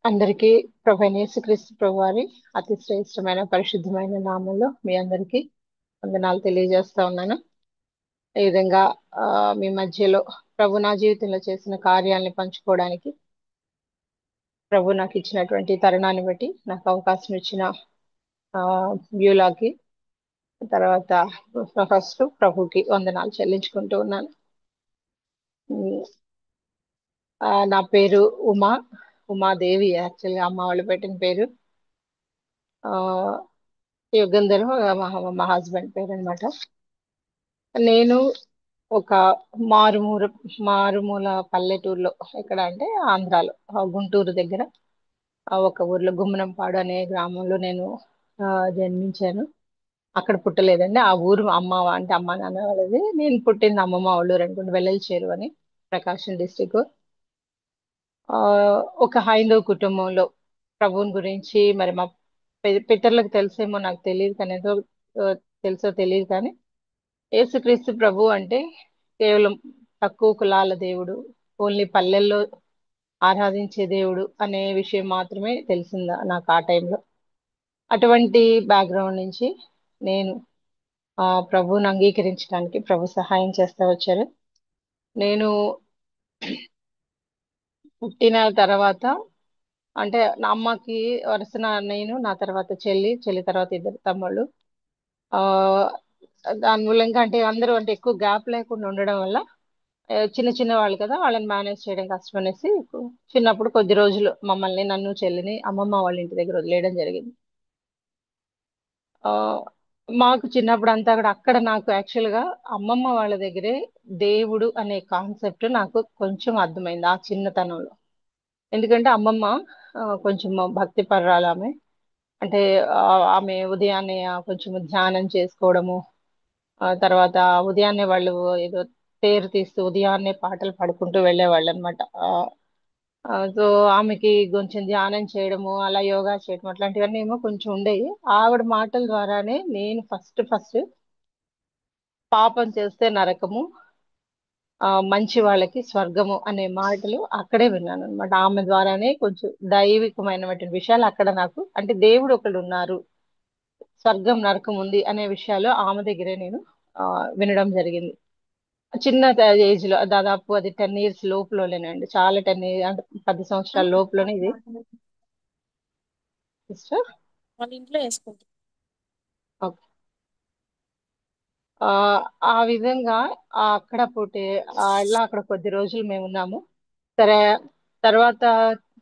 అందరికీ ప్రభు అయిన యేసుక్రీస్తు ప్రభు వారి అతి శ్రేష్టమైన పరిశుద్ధమైన నామంలో మీ అందరికీ వందనాలు తెలియజేస్తా ఉన్నాను. ఈ విధంగా మీ మధ్యలో ప్రభు నా జీవితంలో చేసిన కార్యాలని పంచుకోవడానికి ప్రభు నాకు ఇచ్చినటువంటి తరుణాన్ని బట్టి నాకు అవకాశం ఇచ్చిన ఆ వ్యూలాకి తర్వాత ఫస్ట్ ప్రభుకి వందనాలు చెల్లించుకుంటూ ఉన్నాను. ఉమ్, నా పేరు ఉమాదేవి. యాక్చువల్గా అమ్మ వాళ్ళు పెట్టిన పేరు. ఆ యుగంధర్ మా హస్బెండ్ పేరు అనమాట. నేను ఒక మారుమూల మారుమూల పల్లెటూరులో, ఎక్కడ అంటే ఆంధ్రాలో, గుంటూరు దగ్గర ఒక ఊర్లో గుమ్మనంపాడు అనే గ్రామంలో నేను ఆ, జన్మించాను. అక్కడ పుట్టలేదండి, ఆ ఊరు అమ్మ అంటే అమ్మ నాన్న వాళ్ళది. నేను పుట్టింది అమ్మమ్మ వాళ్ళు రెండు వెల్లల చెరువు అని, ప్రకాశం డిస్టిక్. ఆ ఒక హైందవ కుటుంబంలో ప్రభువుని గురించి మరి మా పితరులకు తెలిసేమో నాకు తెలియదు, కానీ ఏదో ఆ, తెలుసో తెలియదు కానీ యేసుక్రీస్తు ప్రభు అంటే కేవలం తక్కువ కులాల దేవుడు, ఓన్లీ పల్లెల్లో ఆరాధించే దేవుడు అనే విషయం మాత్రమే తెలిసిందా నాకు ఆ టైంలో. అటువంటి బ్యాక్గ్రౌండ్ నుంచి నేను ప్రభువుని అంగీకరించడానికి ప్రభు సహాయం చేస్తూ వచ్చారు. నేను పుట్టిన తర్వాత అంటే నా అమ్మకి వరుసన నేను, నా తర్వాత చెల్లి తర్వాత ఇద్దరు తమ్ముళ్ళు. ఆ దాని మూలంగా అంటే అందరూ అంటే ఎక్కువ గ్యాప్ లేకుండా ఉండడం వల్ల చిన్న చిన్న వాళ్ళు కదా, వాళ్ళని మేనేజ్ చేయడం కష్టం అనేసి చిన్నప్పుడు కొద్ది రోజులు మమ్మల్ని, నన్ను చెల్లిని అమ్మమ్మ వాళ్ళ ఇంటి దగ్గర వదిలేయడం జరిగింది. ఆ మాకు చిన్నప్పుడు అంతా కూడా అక్కడ నాకు యాక్చువల్ గా అమ్మమ్మ వాళ్ళ దగ్గరే దేవుడు అనే కాన్సెప్ట్ నాకు కొంచెం అర్థమైంది ఆ చిన్నతనంలో. ఎందుకంటే అమ్మమ్మ కొంచెం భక్తి పర్రాలు ఆమె. అంటే ఆమె ఉదయాన్నే కొంచెం ధ్యానం చేసుకోవడము, తర్వాత ఉదయాన్నే వాళ్ళు ఏదో తేరు తీస్తూ ఉదయాన్నే పాటలు పాడుకుంటూ వెళ్ళేవాళ్ళు అనమాట. సో ఆమెకి కొంచెం ధ్యానం చేయడము, అలా యోగా చేయడం అట్లాంటివన్నీ ఏమో కొంచెం ఉండేవి. ఆవిడ మాటల ద్వారానే నేను ఫస్ట్ పాపం చేస్తే నరకము, మంచి వాళ్ళకి స్వర్గము అనే మాటలు అక్కడే విన్నాను అనమాట. ఆమె ద్వారానే కొంచెం దైవికమైనటువంటి విషయాలు అక్కడ నాకు, అంటే దేవుడు ఒకడు ఉన్నారు, స్వర్గం నరకం ఉంది అనే విషయాలు ఆమె దగ్గరే నేను ఆ, వినడం జరిగింది. చిన్న ఏజ్ లో, దాదాపు అది 10 years లోపులోనేనండి, చాలా 10 years అంటే 10 సంవత్సరాల లోపులోనే ఇది. సిస్టర్ వాళ్ళ ఇంట్లో వేసుకుంటారు. ఓకే. ఆ ఆ విధంగా అక్కడ పుట్టి ఇలా అక్కడ కొద్ది రోజులు మేము ఉన్నాము. సరే, తర్వాత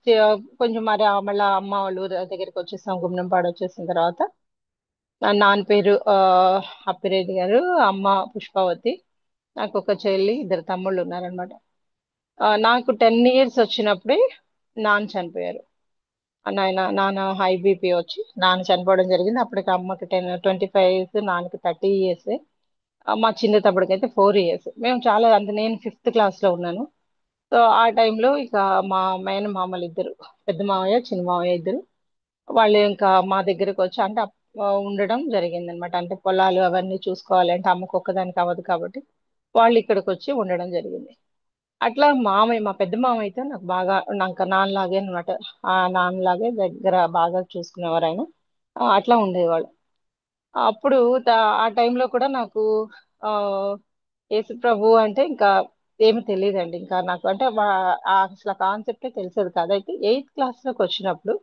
చి- కొంచెం మరి మళ్ళీ అమ్మ వాళ్ళ ఊరు దగ్గరికి వచ్చేసాం, గుమ్నంపాడు వచ్చేసిన తర్వాత నా నాన్న పేరు అప్పిరెడ్డి గారు, అమ్మ పుష్పావతి. నాకు ఒక చెల్లి, ఇద్దరు తమ్ముళ్ళు ఉన్నారనమాట. నాకు 10 years వచ్చినప్పుడే నాన్న చనిపోయారు. నాన్న హై బీపీ వచ్చి నాన్న చనిపోవడం జరిగింది. అప్పటికి అమ్మకి 25 years, నాన్నకి 30 years. మా చిన్న తమ్ముడికి అయితే 4 years. మేము చాలా అంటే నేను ఫిఫ్త్ క్లాస్ లో ఉన్నాను. సో ఆ టైంలో ఇక మా మేనమామలు ఇద్దరు, పెద్ద మామయ్య చిన్న మామయ్య ఇద్దరు, వాళ్ళు ఇంకా మా దగ్గరకు వచ్చి అంటే ఉండడం జరిగింది అనమాట. అంటే పొలాలు అవన్నీ చూసుకోవాలి అంటే అమ్మకు ఒక్కదానికి అవ్వదు కాబట్టి వాళ్ళు ఇక్కడికి వచ్చి ఉండడం జరిగింది. అట్లా మామయ్య, మా పెద్ద మామయ్య అయితే నాకు బాగా, నాకు నాన్నలాగే అనమాట. ఆ నాన్నలాగే దగ్గర బాగా చూసుకునేవారు ఆయన. అట్లా ఉండేవాళ్ళు. అప్పుడు ఆ టైంలో కూడా నాకు ఆ యేసు ప్రభు అంటే ఇంకా ఏమి తెలియదండి. ఇంకా నాకు అంటే అసలు కాన్సెప్టే తెలిసేది కాదు. అయితే 8th క్లాస్లోకి వచ్చినప్పుడు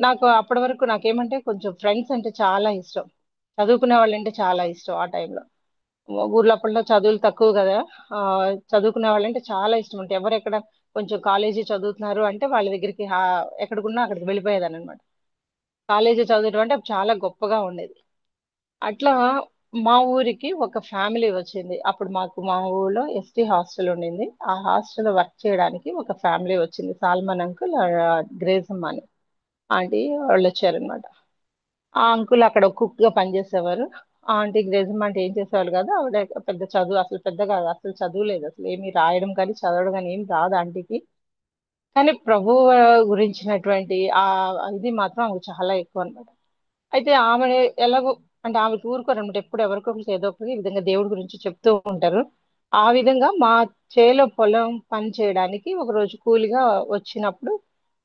నాకు అప్పటి వరకు నాకేమంటే కొంచెం ఫ్రెండ్స్ అంటే చాలా ఇష్టం, చదువుకునే వాళ్ళు అంటే చాలా ఇష్టం. ఆ టైంలో ఊర్లో అప్పట్లో చదువులు తక్కువ కదా. ఆ చదువుకునే వాళ్ళంటే చాలా ఇష్టం. అంటే ఎవరు ఎక్కడ కొంచెం కాలేజీ చదువుతున్నారు అంటే వాళ్ళ దగ్గరికి ఎక్కడికున్నా అక్కడికి వెళ్ళిపోయేదాన్ని అనమాట. కాలేజీ చదవడం అంటే చాలా గొప్పగా ఉండేది. అట్లా మా ఊరికి ఒక ఫ్యామిలీ వచ్చింది. అప్పుడు మా ఊళ్ళో ఎస్టీ హాస్టల్ ఉండింది. ఆ హాస్టల్లో వర్క్ చేయడానికి ఒక ఫ్యామిలీ వచ్చింది. సాల్మన్ అంకుల్, గ్రేసమ్మ అని ఆంటీ వాళ్ళు వచ్చారనమాట. ఆ అంకుల్ అక్కడ కుక్ గా పనిచేసేవారు. ఆ ఆంటీ గ్రేజమ్మ అంటే ఏం చేసేవాళ్ళు కాదు. ఆవిడ పెద్ద చదువు, అసలు పెద్దగా అసలు చదువులేదు, అసలు ఏమీ రాయడం కానీ చదవడం కానీ ఏం రాదు ఆంటీకి. కానీ ప్రభువు గురించినటువంటి ఇది మాత్రం ఆమెకు చాలా ఎక్కువ అనమాట. అయితే ఆమె ఎలాగో అంటే ఆమెకు ఊరుకోరనమాట, ఎప్పుడు ఎవరికో ఒకరికి ఏదో ఒకటి ఈ విధంగా దేవుడి గురించి చెప్తూ ఉంటారు. ఆ విధంగా మా చేలో పొలం పని చేయడానికి ఒక రోజు కూలిగా వచ్చినప్పుడు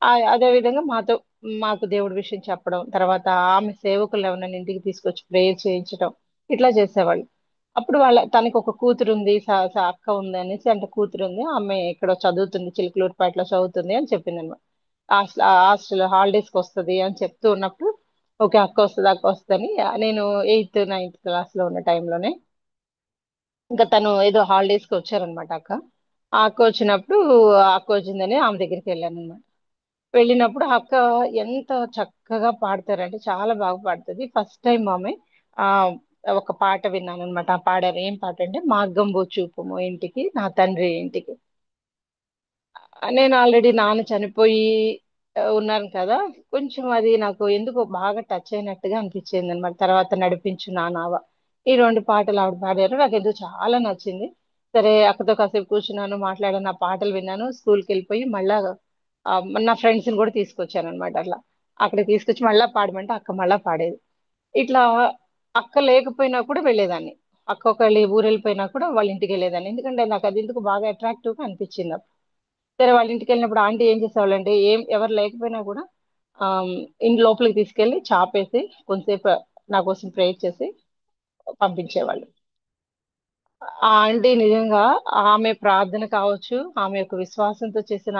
అదే విధంగా మాకు దేవుడి విషయం చెప్పడం, తర్వాత ఆమె సేవకులు ఎవరైనా ఇంటికి తీసుకొచ్చి ప్రేయర్ చేయించడం, ఇట్లా చేసేవాళ్ళు. అప్పుడు తనకి ఒక కూతురు ఉంది, అక్క ఉంది అనేసి, అంటే కూతురు ఉంది, ఆమె ఇక్కడ చదువుతుంది, చిలుకలూరుపేటలో చదువుతుంది అని చెప్పింది అనమాట. హాస్టల్ హాలిడేస్కి వస్తుంది అని చెప్తూ ఉన్నప్పుడు, ఓకే అక్క వస్తుంది, అక్క వస్తుందని, నేను ఎయిత్ నైన్త్ క్లాస్ లో ఉన్న టైంలోనే ఇంకా తను ఏదో హాలిడేస్ కి వచ్చారనమాట అక్క. ఆ అక్క వచ్చినప్పుడు, ఆ అక్క వచ్చిందని ఆమె దగ్గరికి వెళ్ళాను అనమాట. వెళ్ళినప్పుడు ఆ అక్క ఎంత చక్కగా పాడతారంటే చాలా బాగా పాడుతుంది. ఫస్ట్ టైం ఆమె ఆ ఒక పాట విన్నాను అనమాట. ఆ పాడారు, ఏం పాట అంటే మార్గంబో చూపుము ఇంటికి నా తండ్రి ఇంటికి. నేను ఆల్రెడీ నాన్న చనిపోయి ఉన్నాను కదా, కొంచెం అది నాకు ఎందుకో బాగా టచ్ అయినట్టుగా అనిపించింది అనమాట. తర్వాత నడిపించు నానావ, ఈ రెండు పాటలు ఆవిడ పాడారు, నాకు ఎందుకు చాలా నచ్చింది. సరే అక్కతో కాసేపు కూర్చున్నాను, మాట్లాడాను, ఆ పాటలు విన్నాను. స్కూల్కి వెళ్ళిపోయి మళ్ళా ఆ, నా ఫ్రెండ్స్ ని కూడా తీసుకొచ్చాను అనమాట. అట్లా అక్కడ తీసుకొచ్చి మళ్ళా పాడమంటే అక్క మళ్ళా పాడేది. ఇట్లా అక్క లేకపోయినా కూడా వెళ్ళేదాన్ని. అక్క ఒకళ్ళు ఊరు వెళ్ళిపోయినా కూడా వాళ్ళ ఇంటికి వెళ్ళేదాన్ని, ఎందుకంటే నాకు అది ఎందుకు బాగా అట్రాక్టివ్ గా అనిపించింది. సరే వాళ్ళ ఇంటికి వెళ్ళినప్పుడు ఆంటీ ఏం చేసేవాళ్ళంటే, ఎవరు లేకపోయినా కూడా ఇంటి లోపలికి తీసుకెళ్లి చాపేసి కొంతసేపు నా కోసం ప్రేయర్ చేసి పంపించేవాళ్ళు. ఆ ఆంటీ నిజంగా, ఆమె ప్రార్థన కావచ్చు, ఆమె యొక్క విశ్వాసంతో చేసిన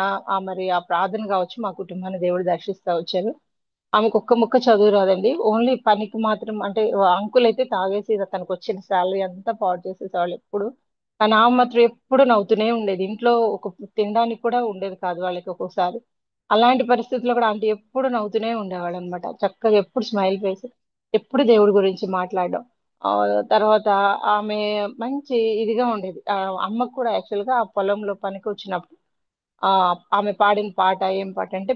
మరి ఆ ప్రార్థన కావచ్చు, మా కుటుంబాన్ని దేవుడు దర్శిస్తా వచ్చారు. ఆమెకు ఒక్క ముక్క చదువు రాదండి, ఓన్లీ పనికి మాత్రం. అంటే అంకుల్ అయితే తాగేసి తనకు వచ్చిన శాలరీ అంతా పాడు చేసేసేవాళ్ళు ఎప్పుడు. కానీ ఆమె మాత్రం ఎప్పుడు నవ్వుతూనే ఉండేది. ఇంట్లో ఒక తినడానికి కూడా ఉండేది కాదు వాళ్ళకి ఒక్కొక్కసారి. అలాంటి పరిస్థితుల్లో కూడా ఆంటీ ఎప్పుడు నవ్వుతూనే ఉండేవాళ్ళు అనమాట. చక్కగా ఎప్పుడు స్మైల్ ఫేస్, ఎప్పుడు దేవుడి గురించి మాట్లాడడం. ఆ తర్వాత ఆమె మంచి ఇదిగా ఉండేది. అమ్మకు కూడా యాక్చువల్ గా ఆ పొలంలో పనికి వచ్చినప్పుడు ఆ ఆమె పాడిన పాట ఏం పాట అంటే,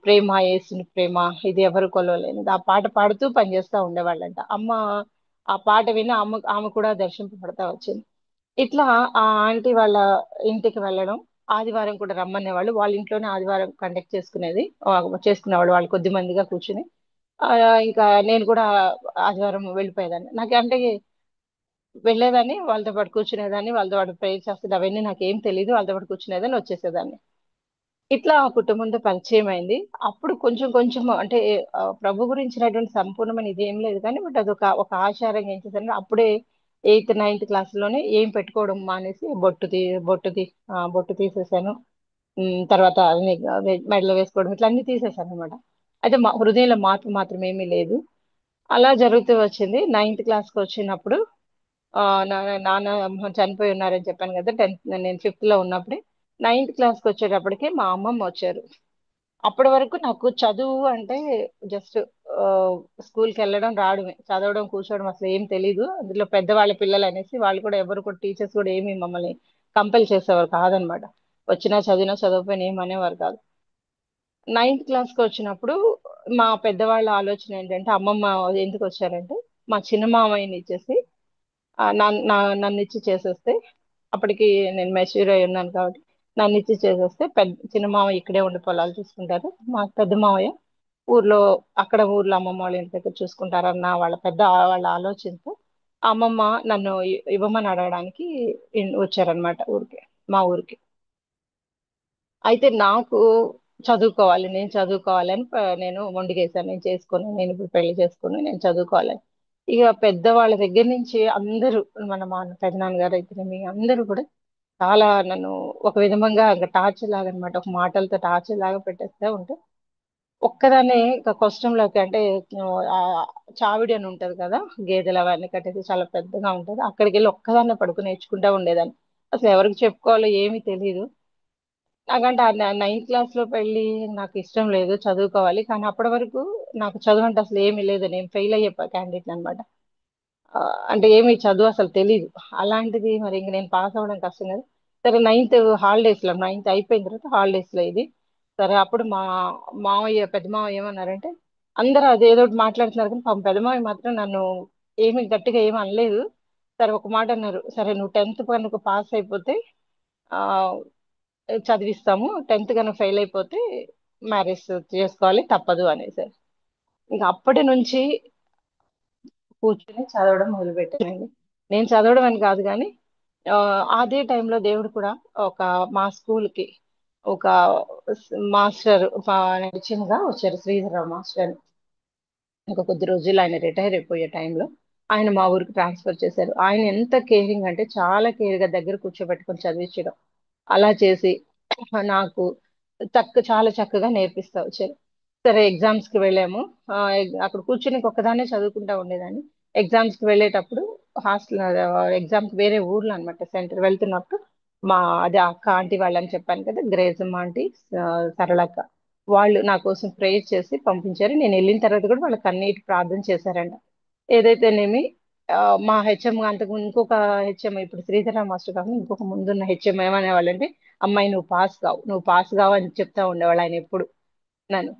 ప్రేమ యేసుని ప్రేమ ఇది ఎవరు కొలవలేనిది, ఆ పాట పాడుతూ పనిచేస్తా ఉండేవాళ్ళంట. అమ్మ ఆ పాట విని ఆమె కూడా దర్శింపబడతా వచ్చింది. ఇట్లా ఆ ఆంటీ వాళ్ళ ఇంటికి వెళ్ళడం, ఆదివారం కూడా రమ్మనేవాళ్ళు. వాళ్ళ ఇంట్లోనే ఆదివారం కండక్ట్ చేసుకునేవాళ్ళు వాళ్ళు కొద్ది మందిగా కూర్చుని. ఆ, ఇంకా నేను కూడా ఆదివారం వెళ్ళిపోయేదాన్ని. నాకు అంటే వెళ్ళేదాన్ని, వాళ్ళతో పాటు కూర్చునేదాన్ని, వాళ్ళతో పాటు ప్రేయర్ చేస్తుంది, అవన్నీ నాకు ఏం తెలియదు, వాళ్ళతో పాటు కూర్చునేదాన్ని, వచ్చేసేదాన్ని. ఇట్లా ఆ కుటుంబంతో పరిచయం అయింది. అప్పుడు కొంచెం కొంచెం అంటే ప్రభు గురించినటువంటి సంపూర్ణమైన ఇది ఏం లేదు కానీ, బట్ అది ఒక ఆచారంగా ఏం చేశాను అప్పుడే ఎయిత్ నైన్త్ క్లాస్ లోనే ఏం పెట్టుకోవడం మానేసి బొట్టు తీసేసాను. తర్వాత అన్ని మెడలో వేసుకోవడం ఇట్లా అన్ని తీసేసాను అనమాట. అయితే మా హృదయంలో మార్పు మాత్రం ఏమీ లేదు. అలా జరుగుతూ వచ్చింది. నైన్త్ క్లాస్కి వచ్చినప్పుడు ఆ నాన్న చనిపోయి ఉన్నారని చెప్పాను కదా, నేను ఫిఫ్త్ లో ఉన్నప్పుడే. నైన్త్ క్లాస్కి వచ్చేటప్పటికి మా అమ్మమ్మ వచ్చారు. అప్పటి వరకు నాకు చదువు అంటే జస్ట్ స్కూల్కి వెళ్ళడం రావడమే, చదవడం కూర్చోవడం అసలు ఏం తెలీదు. అందులో పెద్దవాళ్ళ పిల్లలు అనేసి వాళ్ళు కూడా ఎవరు కూడా టీచర్స్ కూడా ఏమీ మమ్మల్ని కంపెల్ చేసేవారు కాదనమాట. వచ్చినా చదివినా చదవకపోయినా ఏం అనేవారు కాదు. నైన్త్ క్లాస్కి వచ్చినప్పుడు మా పెద్దవాళ్ళ ఆలోచన ఏంటంటే, అమ్మమ్మ ఎందుకు వచ్చారంటే, మా చిన్న మామయ్యని ఇచ్చేసి నన్ను ఇచ్చి చేసేస్తే, అప్పటికి నేను మెచ్యూర్ అయి ఉన్నాను కాబట్టి నన్ను ఇచ్చి చేసేస్తే చిన్న మామయ్య ఇక్కడే ఉండి పొలాలు చూసుకుంటారు, మా పెద్ద మామయ్య ఊర్లో అమ్మమ్మ వాళ్ళ ఇంటి దగ్గర చూసుకుంటారన్న వాళ్ళ ఆలోచనతో అమ్మమ్మ నన్ను ఇవ్వమని అడగడానికి వచ్చారనమాట ఊరికి, మా ఊరికి. అయితే నాకు చదువుకోవాలి, నేను చదువుకోవాలి అని నేను మొండికేశాను. నేను చేసుకొని, నేను ఇప్పుడు పెళ్లి చేసుకొని నేను చదువుకోవాలని. ఇక పెద్దవాళ్ళ దగ్గర నుంచి అందరూ, మా పెదనాన్నగారు అయితేనేమి అందరూ కూడా చాలా నన్ను ఒక విధంగా ఇంకా టార్చర్ లాగా అనమాట, ఒక మాటలతో టార్చర్ లాగా పెట్టేస్తే ఉంటే ఒక్కదాన్నే ఇంకా కష్టంలోకి అంటే ఆ చావిడి అని ఉంటది కదా, గేదెలు అవన్నీ కట్టేసి చాలా పెద్దగా ఉంటది, అక్కడికి వెళ్ళి ఒక్కదాన్నే పడుకుని నేర్చుకుంటా ఉండేదాన్ని. అసలు ఎవరికి చెప్పుకోవాలో ఏమీ తెలియదు. నాకంటే ఆ నైన్త్ క్లాస్ లో పెళ్లి నాకు ఇష్టం లేదు, చదువుకోవాలి. కానీ అప్పటి వరకు నాకు చదువు అంటే అసలు ఏమీ లేదు, నేను ఫెయిల్ అయ్యే క్యాండిడేట్ అనమాట. ఆ, అంటే ఏమి చదువు అసలు తెలీదు. అలాంటిది మరి ఇంక నేను పాస్ అవ్వడం కష్టం కదా. సరే నైన్త్ అయిపోయిన తర్వాత హాలిడేస్ లో ఇది. సరే అప్పుడు పెద్ద మావయ్య ఏమన్నారంటే, అందరూ అదేదో ఒకటి మాట్లాడుతున్నారు కానీ పాపం పెద్ద మావయ్య మాత్రం నన్ను ఏమి గట్టిగా ఏమి అనలేదు. సరే ఒక మాట అన్నారు, సరే నువ్వు టెన్త్ కనుక పాస్ అయిపోతే ఆ చదివిస్తాము, టెన్త్ కనుక ఫెయిల్ అయిపోతే మ్యారేజ్ చేసుకోవాలి తప్పదు అనేసి. ఇంకా అప్పటి నుంచి కూర్చుని చదవడం మొదలుపెట్టానండి. నేను చదవడం అని కాదు కానీ, ఆ, అదే టైంలో దేవుడు కూడా ఒక మా స్కూల్కి ఒక మాస్టర్ నడిచిందిగా వచ్చారు, శ్రీధరరావు మాస్టర్ అని. ఇంకా కొద్ది రోజులు ఆయన రిటైర్ అయిపోయే టైంలో ఆయన మా ఊరికి ట్రాన్స్ఫర్ చేశారు. ఆయన ఎంత కేరింగ్ అంటే చాలా కేర్ గా దగ్గర కూర్చోబెట్టుకొని చదివించడం అలా చేసి నాకు చాలా చక్కగా నేర్పిస్తా వచ్చారు. సరే ఎగ్జామ్స్ కి వెళ్ళాము. అక్కడ కూర్చుని ఒక్కదాన్నే చదువుకుంటా ఉండేదాన్ని. ఎగ్జామ్స్ కి వెళ్ళేటప్పుడు హాస్టల్, ఎగ్జామ్ కి వేరే ఊర్లో అనమాట సెంటర్ వెళ్తున్నప్పుడు మా అదే అక్క ఆంటీ వాళ్ళని చెప్పాను కదా, గ్రేసమ్మ ఆంటీ, ఆ, సరళక్క, వాళ్ళు నా కోసం ప్రేయర్ చేసి పంపించారు. నేను వెళ్ళిన తర్వాత కూడా వాళ్ళకి కన్నీటి ప్రార్థన చేశారంట. ఏదైతేనేమి ఆ, మా హెచ్ఎం అంతకు ఇంకొక హెచ్ఎం, ఇప్పుడు శ్రీధర మాస్టర్ కాకుండా ఇంకొక ముందున్న హెచ్ఎం ఏమనేవాళ్ళంటే, అమ్మాయి నువ్వు పాస్ కావు, నువ్వు పాస్ కావు అని చెప్తా ఉండేవాళ్ళు ఆయన ఎప్పుడు నన్ను.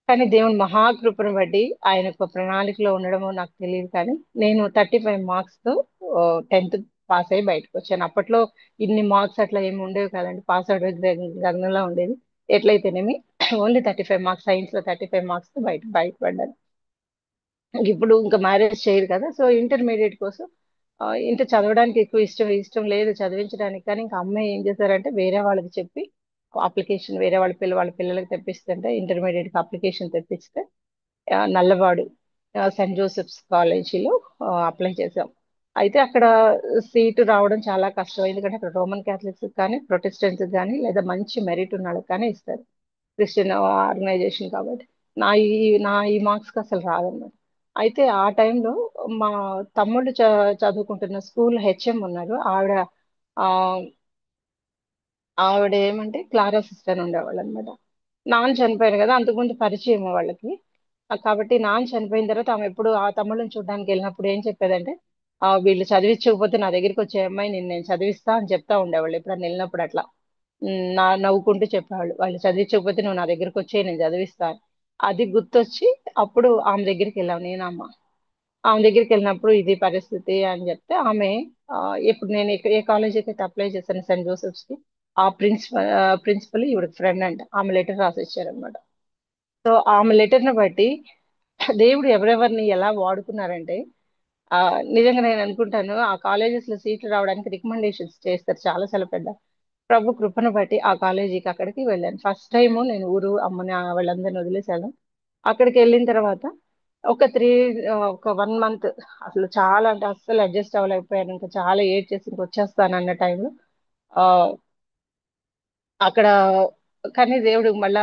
కానీ దేవుని మహాకృపను బట్టి ఆయన యొక్క ప్రణాళికలో ఉండడమో నాకు తెలియదు, కానీ నేను 35 మార్క్స్ తో 10th పాస్ అయ్యి బయటకు వచ్చాను. అప్పట్లో ఇన్ని మార్క్స్ అట్లా ఏమి ఉండేవి కాదండి, పాస్ అవుట్ గగనంలా ఉండేది. ఎట్లయితేనేమి ఓన్లీ 35 మార్క్స్, సైన్స్ లో 35 మార్క్స్ తో బయటపడ్డాను. ఇప్పుడు ఇంకా మ్యారేజ్ చేయరు కదా, సో ఇంటర్మీడియట్ కోసం ఇంత చదవడానికి ఎక్కువ ఇష్టం ఇష్టం లేదు చదివించడానికి. కానీ ఇంకా అమ్మాయి ఏం చేశారంటే వేరే వాళ్ళకి చెప్పి అప్లికేషన్, వేరే వాళ్ళ పిల్లలకి తెప్పిస్తుంటే ఇంటర్మీడియట్ కి అప్లికేషన్ తెప్పిస్తే నల్లవాడు సెయింట్ జోసెఫ్స్ కాలేజీలో అప్లై చేశాం. అయితే అక్కడ సీటు రావడం చాలా కష్టం, ఎందుకంటే అక్కడ రోమన్ క్యాథలిక్స్ కానీ ప్రొటెస్టెంట్స్ కానీ లేదా మంచి మెరిట్ ఉన్న వాళ్ళకి కానీ ఇస్తారు, క్రిస్టియన్ ఆర్గనైజేషన్ కాబట్టి. నా ఈ మార్క్స్ కి అసలు రాదన్నమాట. అయితే ఆ టైంలో మా తమ్ముళ్ళు చదువుకుంటున్న స్కూల్ హెచ్ఎం ఉన్నారు. ఆ, ఆవిడ ఏమంటే క్లారా సిస్టర్ అని ఉండేవాళ్ళు అనమాట. నాన్న చనిపోయారు కదా, అంతకుముందు పరిచయం వాళ్ళకి. కాబట్టి నాన్న చనిపోయిన తర్వాత ఆమె ఎప్పుడు ఆ తమ్ముళ్ళని చూడడానికి వెళ్ళినప్పుడు ఏం చెప్పేదంటే, వీళ్ళు చదివించకపోతే నా దగ్గరికి వచ్చే అమ్మాయి నేను చదివిస్తా అని చెప్తా ఉండేవాళ్ళు ఎప్పుడన్నా వెళ్ళినప్పుడు అట్లా. నవ్వుకుంటూ చెప్పేవాళ్ళు, వాళ్ళు చదివించకపోతే నువ్వు నా దగ్గరికి వచ్చే నేను చదివిస్తా అని. అది గుర్తొచ్చి అప్పుడు ఆమె దగ్గరికి వెళ్ళాం నేను అమ్మ. ఆమె దగ్గరికి వెళ్ళినప్పుడు ఇది పరిస్థితి అని చెప్తే ఆమె, ఆ, ఇప్పుడు నేను ఏ కాలేజ్ అయితే అప్లై చేశాను సెయింట్ జోసెఫ్స్ కి, ఆ ప్రిన్సిపల్ ఈవిడ ఫ్రెండ్ అంట, ఆమె లెటర్ రాసి ఇచ్చారనమాట. సో ఆమె లెటర్ ని బట్టి దేవుడు ఎవరెవరిని ఎలా వాడుకున్నారంటే, ఆ నిజంగా నేను అనుకుంటాను ఆ కాలేజెస్ లో సీట్లు రావడానికి రికమెండేషన్స్ చేస్తారు చాలా చాలా పెద్ద. ప్రభు కృపను బట్టి ఆ కాలేజీకి అక్కడికి వెళ్ళాను. ఫస్ట్ టైము నేను ఊరు అమ్మని వాళ్ళందరిని వదిలేశాను. అక్కడికి వెళ్ళిన తర్వాత ఒక 1 మంత్ అసలు చాలా అంటే అస్సలు అడ్జస్ట్ అవ్వలేకపోయాను. ఇంకా చాలా ఏడ్ చేసి ఇంక వచ్చేస్తాను అన్న టైంలో అక్కడ, కానీ దేవుడు మళ్ళా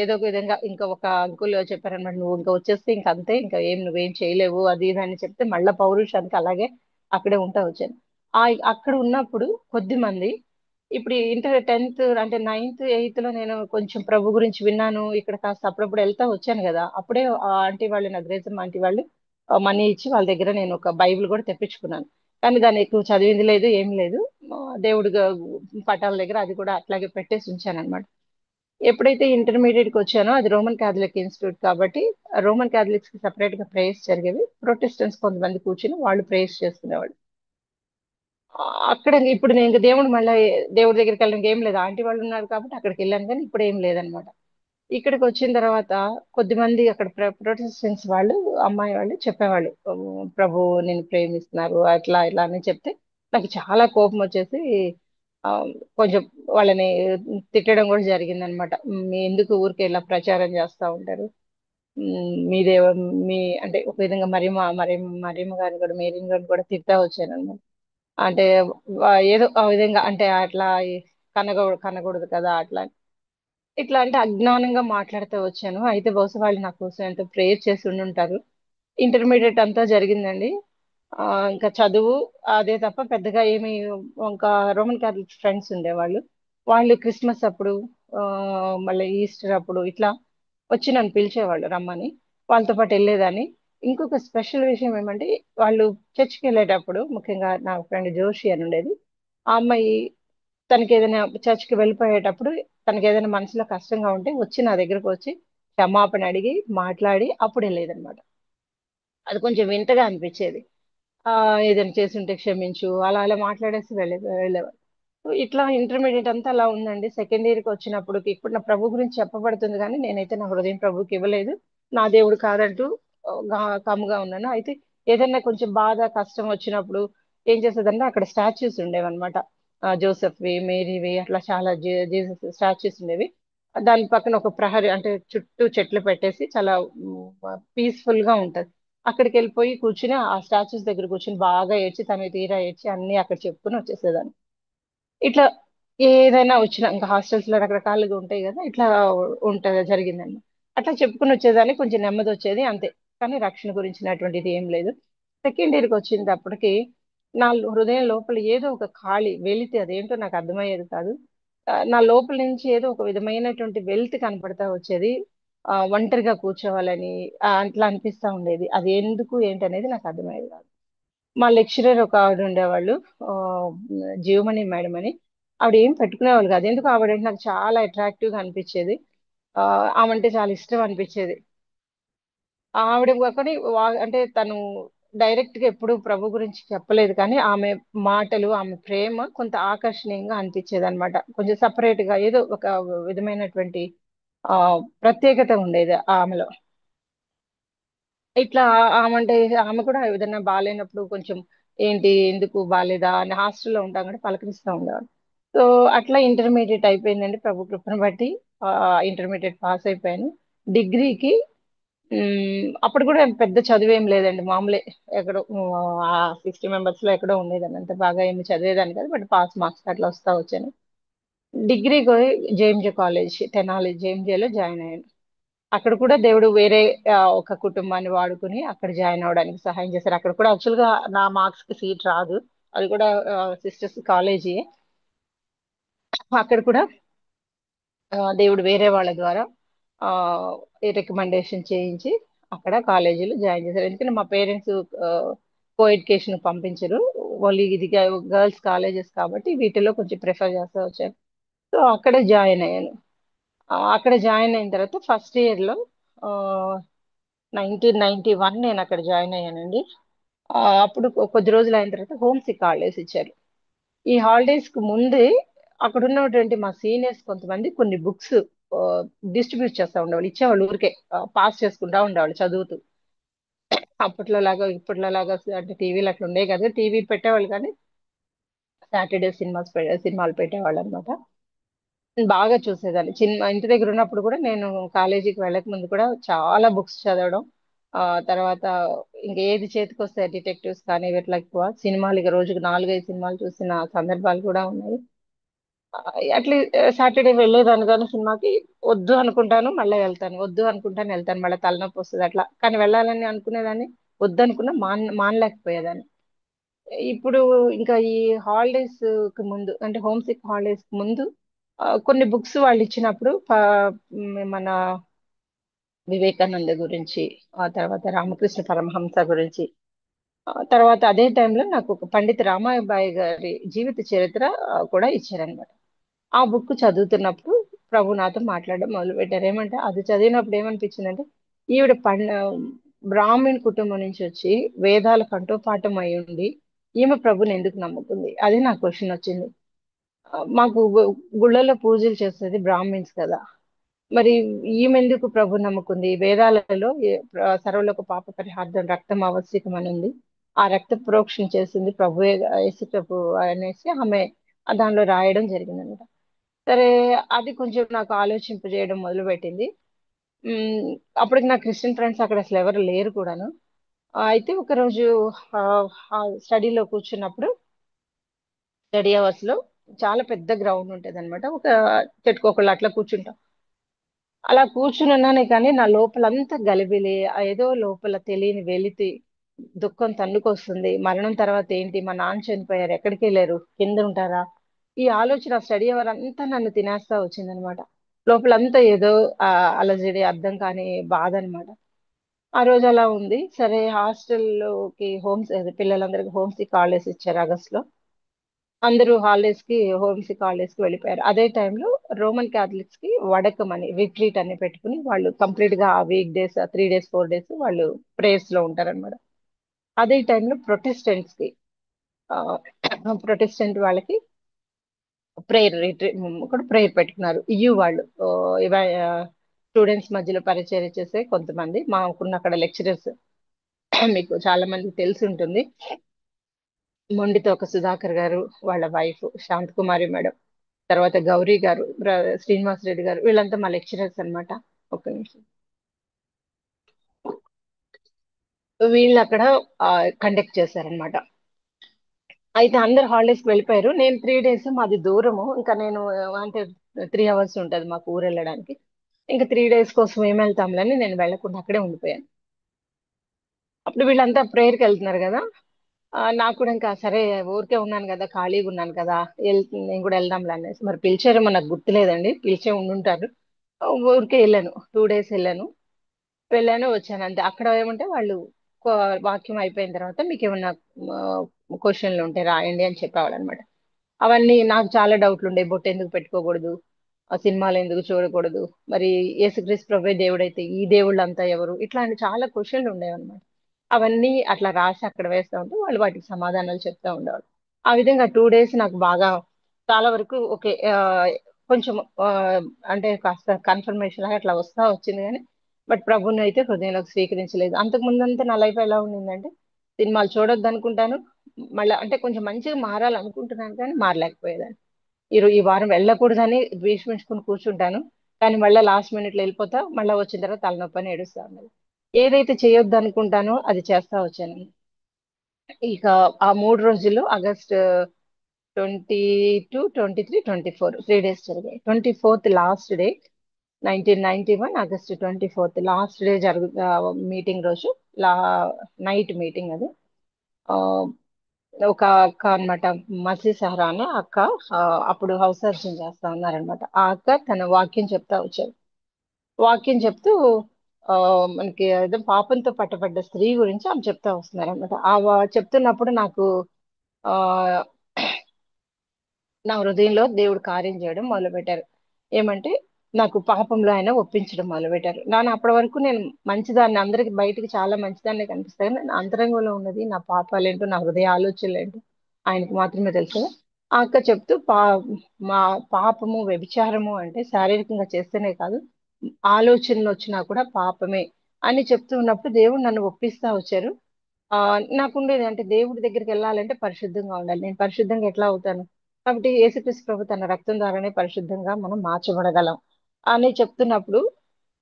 ఏదో ఒక విధంగా ఇంకా ఒక అంకుల్ చెప్పారనమాట, నువ్వు ఇంకా వచ్చేస్తే ఇంకా అంతే, ఇంకా నువ్వేం చేయలేవు అది ఇది అని చెప్తే మళ్ళా పౌరుషానికి అలాగే అక్కడే ఉంటా వచ్చాను. ఆ అక్కడ ఉన్నప్పుడు కొద్ది మంది, ఇప్పుడు ఇంటర్ 10th అంటే 9th 8th లో నేను కొంచెం ప్రభు గురించి విన్నాను, ఇక్కడ కాస్త అప్పుడప్పుడు వెళ్తా వచ్చాను కదా, అప్పుడే ఆ ఆంటీ వాళ్ళు, నా గ్రేసమ్మ ఆంటీ వాళ్ళు మనీ ఇచ్చి వాళ్ళ దగ్గర నేను ఒక బైబిల్ కూడా తెప్పించుకున్నాను. కానీ దాన్ని ఎక్కువ చదివింది లేదు, ఏం లేదు. దేవుడు పటాల దగ్గర అది కూడా అట్లాగే పెట్టేసి ఉంచాను అనమాట. ఎప్పుడైతే ఇంటర్మీడియట్ కి వచ్చానో అది రోమన్ క్యాథలిక్ ఇన్స్టిట్యూట్ కాబట్టి రోమన్ క్యాథలిక్స్ కి సెపరేట్ గా ప్రేయర్స్ జరిగేవి, ప్రొటెస్టెంట్స్ కొంతమంది కూర్చుని వాళ్ళు ప్రేయర్స్ చేసుకునేవాళ్ళు. అక్కడ ఇప్పుడు నేను ఇంక దేవుడు మళ్ళీ దేవుడి దగ్గరికి వెళ్ళడానికి ఏం లేదు, ఆంటీ వాళ్ళు ఉన్నారు కాబట్టి అక్కడికి వెళ్ళాను, కానీ ఇప్పుడు ఏం లేదనమాట. ఇక్కడికి వచ్చిన తర్వాత కొద్దిమంది అక్కడ ప్రొటెస్టెంట్స్ వాళ్ళు, అమ్మాయి వాళ్ళు చెప్పేవాళ్ళు, ప్రభు నేను ప్రేమిస్తున్నారు అట్లా ఇట్లా అని చెప్తే నాకు చాలా కోపం వచ్చేసి ఆ, కొంచెం వాళ్ళని తిట్టడం కూడా జరిగిందనమాట. మీ ఎందుకు ఊరికే ఇలా ప్రచారం చేస్తా ఉంటారు, మీదేవ మీ అంటే ఒక విధంగా మరియమ్మ గారిని కూడా, మేరీని గారిని కూడా తిడతా వచ్చాను. అంటే ఏదో ఆ విధంగా అంటే అట్లా కనకూడదు కదా అట్లా, ఇట్లా అంటే అజ్ఞానంగా మాట్లాడుతూ వచ్చాను. అయితే బహుశా వాళ్ళు నా కోసం ఎంతో ప్రేయర్ చేసి ఉండుంటారు. ఇంటర్మీడియట్ అంతా జరిగిందండి. ఆ, ఇంకా చదువు అదే తప్ప పెద్దగా ఏమి. ఇంకా రోమన్ క్యాథలిక్ ఫ్రెండ్స్ ఉండేవాళ్ళు, వాళ్ళు క్రిస్మస్ అప్పుడు ఆ, మళ్ళీ ఈస్టర్ అప్పుడు ఇట్లా వచ్చి నన్ను పిలిచేవాళ్ళు రమ్మని, వాళ్ళతో పాటు వెళ్ళేదాన్ని. ఇంకొక స్పెషల్ విషయం ఏమంటే, వాళ్ళు చర్చ్కి వెళ్ళేటప్పుడు ముఖ్యంగా నా ఫ్రెండ్ జోషి అని ఉండేది, ఆ అమ్మాయి తనకి ఏదైనా చర్చ్కి వెళ్ళిపోయేటప్పుడు తనకి ఏదైనా మనసులో కష్టంగా ఉంటే వచ్చి నా దగ్గరకు వచ్చి క్షమాపణ అడిగి మాట్లాడి అప్పుడు వెళ్ళేదన్నమాట. అది కొంచెం వింతగా అనిపించేది. ఆ ఏదైనా చేస్తుంటే క్షమించు అలా అలా మాట్లాడేసి వెళ్ళేవారు. ఇట్లా ఇంటర్మీడియట్ అంతా అలా ఉందండి. సెకండ్ ఇయర్ కి వచ్చినప్పుడు ఇప్పుడు నా ప్రభు గురించి చెప్పబడుతుంది, కానీ నేనైతే నా హృదయం ప్రభుకి ఇవ్వలేదు, నా దేవుడు కాదంటూ కాముగా ఉన్నాను. అయితే ఏదైనా కొంచెం బాధ కష్టం వచ్చినప్పుడు ఏం చేసేదంటే అక్కడ స్టాచ్యూస్ ఉండేవన్నమాట. జోసెఫ్వి, మేరీవి అట్లా చాలా జీసస్ స్టాచ్యూస్ ఉండేవి. దాని పక్కన ఒక ప్రహరీ అంటే చుట్టూ చెట్లు పెట్టేసి చాలా పీస్ఫుల్ గా ఉంటది. అక్కడికి వెళ్ళిపోయి కూర్చుని ఆ స్టాచ్యూస్ దగ్గర కూర్చుని బాగా ఏడ్చి తనకి తీరా ఏడ్చి అన్ని అక్కడ చెప్పుకుని వచ్చేసేదాన్ని. ఇట్లా ఏదైనా వచ్చినా ఇంకా హాస్టల్స్ లో రకరకాలుగా ఉంటాయి కదా, ఇట్లా ఉంటది జరిగిందండి. అట్లా చెప్పుకుని వచ్చేదాన్ని, కొంచెం నెమ్మది వచ్చేది అంతే. కానీ రక్షణ గురించినటువంటిది ఏం లేదు. సెకండ్ ఇయర్కి వచ్చినప్పటికి నా హృదయం లోపల ఏదో ఒక ఖాళీ వెలితి, అదేంటో నాకు అర్థమయ్యేది కాదు. నా లోపల నుంచి ఏదో ఒక విధమైనటువంటి వెలితి కనపడతా వచ్చేది. ఒంటరిగా కూర్చోవాలని అట్లా అనిపిస్తా ఉండేది. అది ఎందుకు ఏంటి అనేది నాకు అర్థమయ్యేది కాదు. మా లెక్చరర్ ఒక ఆవిడ ఉండేవాళ్ళు, ఆ, జీవమణి మేడం అని. ఆవిడ ఏం పెట్టుకునేవాళ్ళు కాదు, ఎందుకు ఆవిడ అంటే నాకు చాలా అట్రాక్టివ్ గా అనిపించేది. ఆ, ఆమె అంటే చాలా ఇష్టం అనిపించేది. ఆవిడ ఒకటి అంటే తను డైరెక్ట్ గా ఎప్పుడు ప్రభు గురించి చెప్పలేదు, కానీ ఆమె మాటలు, ఆమె ప్రేమ కొంత ఆకర్షణీయంగా అనిపించేది అనమాట. కొంచెం సపరేట్ గా ఏదో ఒక విధమైనటువంటి ఆ ప్రత్యేకత ఉండేది ఆమెలో. ఇట్లా ఆమె అంటే ఆమె కూడా ఏదైనా బాగాలేనప్పుడు కొంచెం ఏంటి ఎందుకు బాగాలేదా అని హాస్టల్లో ఉంటాం కూడా పలకరిస్తూ ఉండేవాడు. సో అట్లా ఇంటర్మీడియట్ అయిపోయిందండి ప్రభు కృపను బట్టి. ఇంటర్మీడియట్ పాస్ అయిపోయాను. డిగ్రీకి అప్పుడు కూడా పెద్ద చదువు ఏం లేదండి, మామూలే. ఎక్కడో 60 మెంబర్స్ లో ఎక్కడో ఉండేదాన్ని, అంత బాగా ఏమి చదివేదాన్ని కాదు, బట్ పాస్ మార్క్స్ అట్లా వస్తా వచ్చాను. డిగ్రీకి జేఎంజే కాలేజ్ తెనాలి జేఎంజేలో జాయిన్ అయ్యాను. అక్కడ కూడా దేవుడు వేరే ఒక కుటుంబాన్ని వాడుకుని అక్కడ జాయిన్ అవ్వడానికి సహాయం చేశారు. అక్కడ కూడా యాక్చువల్ గా నా మార్క్స్ కి సీట్ రాదు, అది కూడా సిస్టర్స్ కాలేజీ. అక్కడ కూడా దేవుడు వేరే వాళ్ళ ద్వారా ఆ రికమెండేషన్ చేయించి అక్కడ కాలేజీలో జాయిన్ చేశారు. ఎందుకంటే మా పేరెంట్స్ కో ఎడ్యుకేషన్ పంపించరు, ఓన్లీ ఇది గర్ల్స్ కాలేజెస్ కాబట్టి వీటిలో కొంచెం ప్రిఫర్ చేస్తూ వచ్చారు. సో అక్కడ జాయిన్ అయ్యాను. అక్కడ జాయిన్ అయిన తర్వాత ఫస్ట్ ఇయర్ లో 1991 నేను అక్కడ జాయిన్ అయ్యానండి. అప్పుడు కొద్ది రోజులు అయిన తర్వాత హోమ్ సిక్ హాలిడేస్ ఇచ్చారు. ఈ హాలిడేస్ కు ముందే అక్కడ ఉన్నటువంటి మా సీనియర్స్ కొంతమంది కొన్ని బుక్స్ డిస్ట్రిబ్యూట్ చేస్తా ఉండేవాళ్ళు, ఇచ్చేవాళ్ళు ఊరికే పాస్ చేసుకుంటా ఉండేవాళ్ళు చదువుతూ. అప్పట్లో లాగా ఇప్పట్లో లాగా అంటే టీవీలు అట్లా ఉండే కదా, టీవీ పెట్టేవాళ్ళు కానీ సాటర్డే సినిమాలు పెట్టేవాళ్ళు అనమాట. బాగా చూసేదాన్ని చిన్న ఇంటి దగ్గర ఉన్నప్పుడు కూడా. నేను కాలేజీకి వెళ్ళక ముందు కూడా చాలా బుక్స్ చదవడం. తర్వాత ఇంకేది చేతికి వస్తే డిటెక్టివ్స్ కానీ ఇట్లా ఎక్కువ సినిమాలు, ఇక రోజుకు 4-5 సినిమాలు చూసిన సందర్భాలు కూడా ఉన్నాయి. ఆ, అట్లీ సాటర్డే వెళ్ళేదాన్ని కానీ సినిమాకి, వద్దు అనుకుంటాను మళ్ళీ వెళ్తాను, వద్దు అనుకుంటాను వెళ్తాను, మళ్ళీ తలనొప్పి వస్తుంది అట్లా. కానీ వెళ్ళాలని అనుకునేదాన్ని, వద్దు అనుకున్నా మానలేకపోయేదాన్ని. ఇప్పుడు ఇంకా ఈ హాలిడేస్ కి ముందు అంటే హోమ్ సిక్ హాలిడేస్ కి ముందు కొన్ని బుక్స్ వాళ్ళు ఇచ్చినప్పుడు మన వివేకానంద గురించి, ఆ తర్వాత రామకృష్ణ పరమహంస గురించి, తర్వాత అదే టైంలో నాకు ఒక పండిత రామాబాయి గారి జీవిత చరిత్ర కూడా ఇచ్చారనమాట. ఆ బుక్ చదువుతున్నప్పుడు ప్రభు నాతో మాట్లాడడం మొదలు పెట్టారు. ఏమంటే అది చదివినప్పుడు ఏమనిపించిందంటే, ఈవిడ బ్రాహ్మణ్ కుటుంబం నుంచి వచ్చి వేదాల కంఠోపాఠం అయి ఉండి ఈమె ప్రభుని ఎందుకు నమ్ముకుంది, అది నా క్వశ్చన్ వచ్చింది. మాకు గుళ్ళలో పూజలు చేసేది బ్రాహ్మిన్స్ కదా, మరి ఈమె ఎందుకు ప్రభు నమ్ముకుంది? వేదాలలో సర్వలోక పాప పరిహార్థం రక్తం ఆవశ్యకం అని ఉంది, ఆ రక్త ప్రోక్షణ చేసింది ప్రభువే, యేసు ప్రభు అనేసి ఆమె దానిలో రాయడం జరిగిందనమాట. సరే, అది కొంచెం నాకు ఆలోచింపజేయడం మొదలు పెట్టింది. అప్పటికి నా క్రిస్టియన్ ఫ్రెండ్స్ అక్కడ అసలు ఎవరు లేరు కూడాను. అయితే ఒక రోజు స్టడీలో కూర్చున్నప్పుడు, స్టడీ అవర్స్ లో చాలా పెద్ద గ్రౌండ్ ఉంటుంది అనమాట, ఒక చెట్టుకొకళ్ళు అట్లా కూర్చుంటాం. అలా కూర్చుని ఉన్నానే కానీ నా లోపలంతా గలిబిలి, ఏదో లోపల తెలియని వెలితి, దుఃఖం తన్నుకొస్తుంది. మరణం తర్వాత ఏంటి, మా నాన్న చనిపోయారు, ఎక్కడికి వెళ్ళారు, కింద ఉంటారా? ఈ ఆలోచన స్టడీ అవర్ అంతా నన్ను తినేస్తా వచ్చిందనమాట. లోపలంతా ఏదో ఆ అలజడి, అర్థం కాని బాధ అనమాట. ఆ రోజు అలా ఉంది. సరే, హాస్టల్లోకి పిల్లలందరికీ హోమ్ సిక్ హాలిడేస్ ఇచ్చారు ఆగస్ట్ లో. అందరూ హోమ్ సిక్ హాలిడేస్ కి వెళ్ళిపోయారు. అదే టైంలో రోమన్ క్యాథలిక్స్ కి వడకం అని రిట్రీట్ అని పెట్టుకుని వాళ్ళు కంప్లీట్ గా ఆ వీక్ డేస్, 3 డేస్ 4 డేస్ వాళ్ళు ప్రేయర్స్ లో ఉంటారన్నమాట. అదే టైంలో ప్రొటెస్టెంట్స్ కి, ప్రొటెస్టెంట్ వాళ్ళకి ప్రేయర్ రిట్రీట్ కూడా ప్రేయర్ పెట్టుకున్నారు. వాళ్ళు స్టూడెంట్స్ మధ్యలో పరిచయం చేసే కొంతమంది మాకున్న అక్కడ లెక్చరర్స్ మీకు చాలా మంది తెలిసి ఉంటుంది. మొండితోక సుధాకర్ గారు, వాళ్ళ వైఫ్ శాంతకుమారి మేడం, తర్వాత గౌరీ గారు, శ్రీనివాస్ రెడ్డి గారు, వీళ్ళంతా మా లెక్చరర్స్ అన్నమాట. ఒక నిమిషం. వీళ్ళు అక్కడ కండక్ట్ చేశారనమాట. అయితే అందరు హాలిడేస్ కి వెళ్ళిపోయారు. నేను 3 డేస్, మాది దూరము, ఇంకా నేను అంటే 3 అవర్స్ ఉంటుంది మాకు ఊరు వెళ్ళడానికి. ఇంకా 3 డేస్ కోసం ఏం వెళ్తాంలని నేను వెళ్ళకుండా అక్కడే ఉండిపోయాను. అప్పుడు వీళ్ళంతా ప్రేయర్కి వెళ్తున్నారు కదా. నాకు కూడా ఇంకా సరే, ఊరికే ఉన్నాను కదా, ఖాళీగా ఉన్నాను కదా, నేను కూడా వెళ్దాంలే అనేసి, మరి పిలిచారేమో నాకు గుర్తులేదండి, పిలిచే ఉండుంటారు. ఊరికే వెళ్ళాను, 2 డేస్ వెళ్ళాను. వెళ్ళాను వచ్చాను అంతే. అక్కడ ఏమంటే వాళ్ళు కో- వాక్యం అయిపోయిన తర్వాత మీకు ఏమన్నా క్వశ్చన్లు ఉంటే రాయండి అని చెప్పేవాళ్ళు అనమాట. అవన్నీ నాకు చాలా డౌట్లు ఉండే. బొట్టు ఎందుకు పెట్టుకోకూడదు, ఆ సినిమాలు ఎందుకు చూడకూడదు, మరి యేసుక్రీస్తు ప్రభే దేవుడైతే ఈ దేవుళ్ళంతా ఎవరు, ఇట్లాంటి చాలా క్వశ్చన్లు ఉండేవి. అవన్నీ అట్లా రాసి అక్కడ వేస్తా ఉంటే వాళ్ళు వాటికి సమాధానాలు చెప్తా ఉండేవాళ్ళు. ఆ విధంగా 2 డేస్ నాకు బాగా, చాలా వరకు ఓకే, కొంచెం ఆ, అంటే కాస్త కన్ఫర్మేషన్ లాగా అట్లా వస్తా వచ్చింది కానీ, బట్ ప్రభుని అయితే హృదయంలోకి స్వీకరించలేదు. అంతకు ముందంతా నా లైఫ్ ఎలా ఉండిందంటే, సినిమాలు చూడొద్దు అనుకుంటాను, మళ్ళీ అంటే కొంచెం మంచిగా మారాలనుకుంటున్నాను కానీ మారలేకపోయేదాన్ని. ఈ వారం వెళ్ళకూడదని భీష్మించుకుని కూర్చుంటాను, కానీ మళ్ళీ లాస్ట్ మినిట్లో వెళ్ళిపోతా, మళ్ళీ వచ్చిన తర్వాత తలనొప్పి అని ఏడుస్తా ఉన్నది. ఏదైతే చేయొద్దు అనుకుంటానో అది చేస్తా వచ్చాను. ఇక ఆ 3 రోజులు, ఆగస్ట్ 22, 23, 24, 3 డేస్ జరిగాయి. 24th last day, 1991 August 24 last day meeting రోజు, లా నైట్ మీటింగ్ అది. ఆ, ఒక అక్క అన్నమాట, మసీ సహరా అనే అక్క, ఆ, అప్పుడు హౌస్ సర్జన్ చేస్తా ఉన్నారనమాట. ఆ అక్క తన వాక్యం చెప్తా వచ్చారు. వాక్యం చెప్తూ ఆ మనకి ఏదో పాపంతో పట్టబడ్డ స్త్రీ గురించి ఆమె చెప్తా వస్తున్నారు అనమాట. చెప్తున్నప్పుడు నాకు ఆ నా హృదయంలో దేవుడు కార్యం చేయడం మొదలుపెట్టారు. ఏమంటే, నాకు పాపంలో ఆయన ఒప్పించడం మొదలుపెట్టారు. అప్పటి వరకు నేను మంచిదాన్ని, అందరికి బయటికి చాలా మంచిదాన్ని కనిపిస్తాను, నా అంతరంగంలో ఉన్నది నా పాపాలేంటో, నా హృదయ ఆలోచనలు ఏంటో ఆయనకు మాత్రమే తెలుసు. ఆ అక్క చెప్తూ మా పాపము వ్యభిచారము అంటే శారీరకంగా చేస్తేనే కాదు, ఆలోచనలు వచ్చినా కూడా పాపమే అని చెప్తూ ఉన్నప్పుడు దేవుడు నన్ను ఒప్పిస్తా వచ్చారు. ఆ నాకుండేది అంటే, దేవుడి దగ్గరికి వెళ్ళాలంటే పరిశుద్ధంగా ఉండాలి. నేను పరిశుద్ధంగా ఎట్లా అవుతాను? కాబట్టి యేసుక్రీస్తు ప్రభు తన రక్తం ద్వారానే పరిశుద్ధంగా మనం మార్చబడగలం అని చెప్తున్నప్పుడు,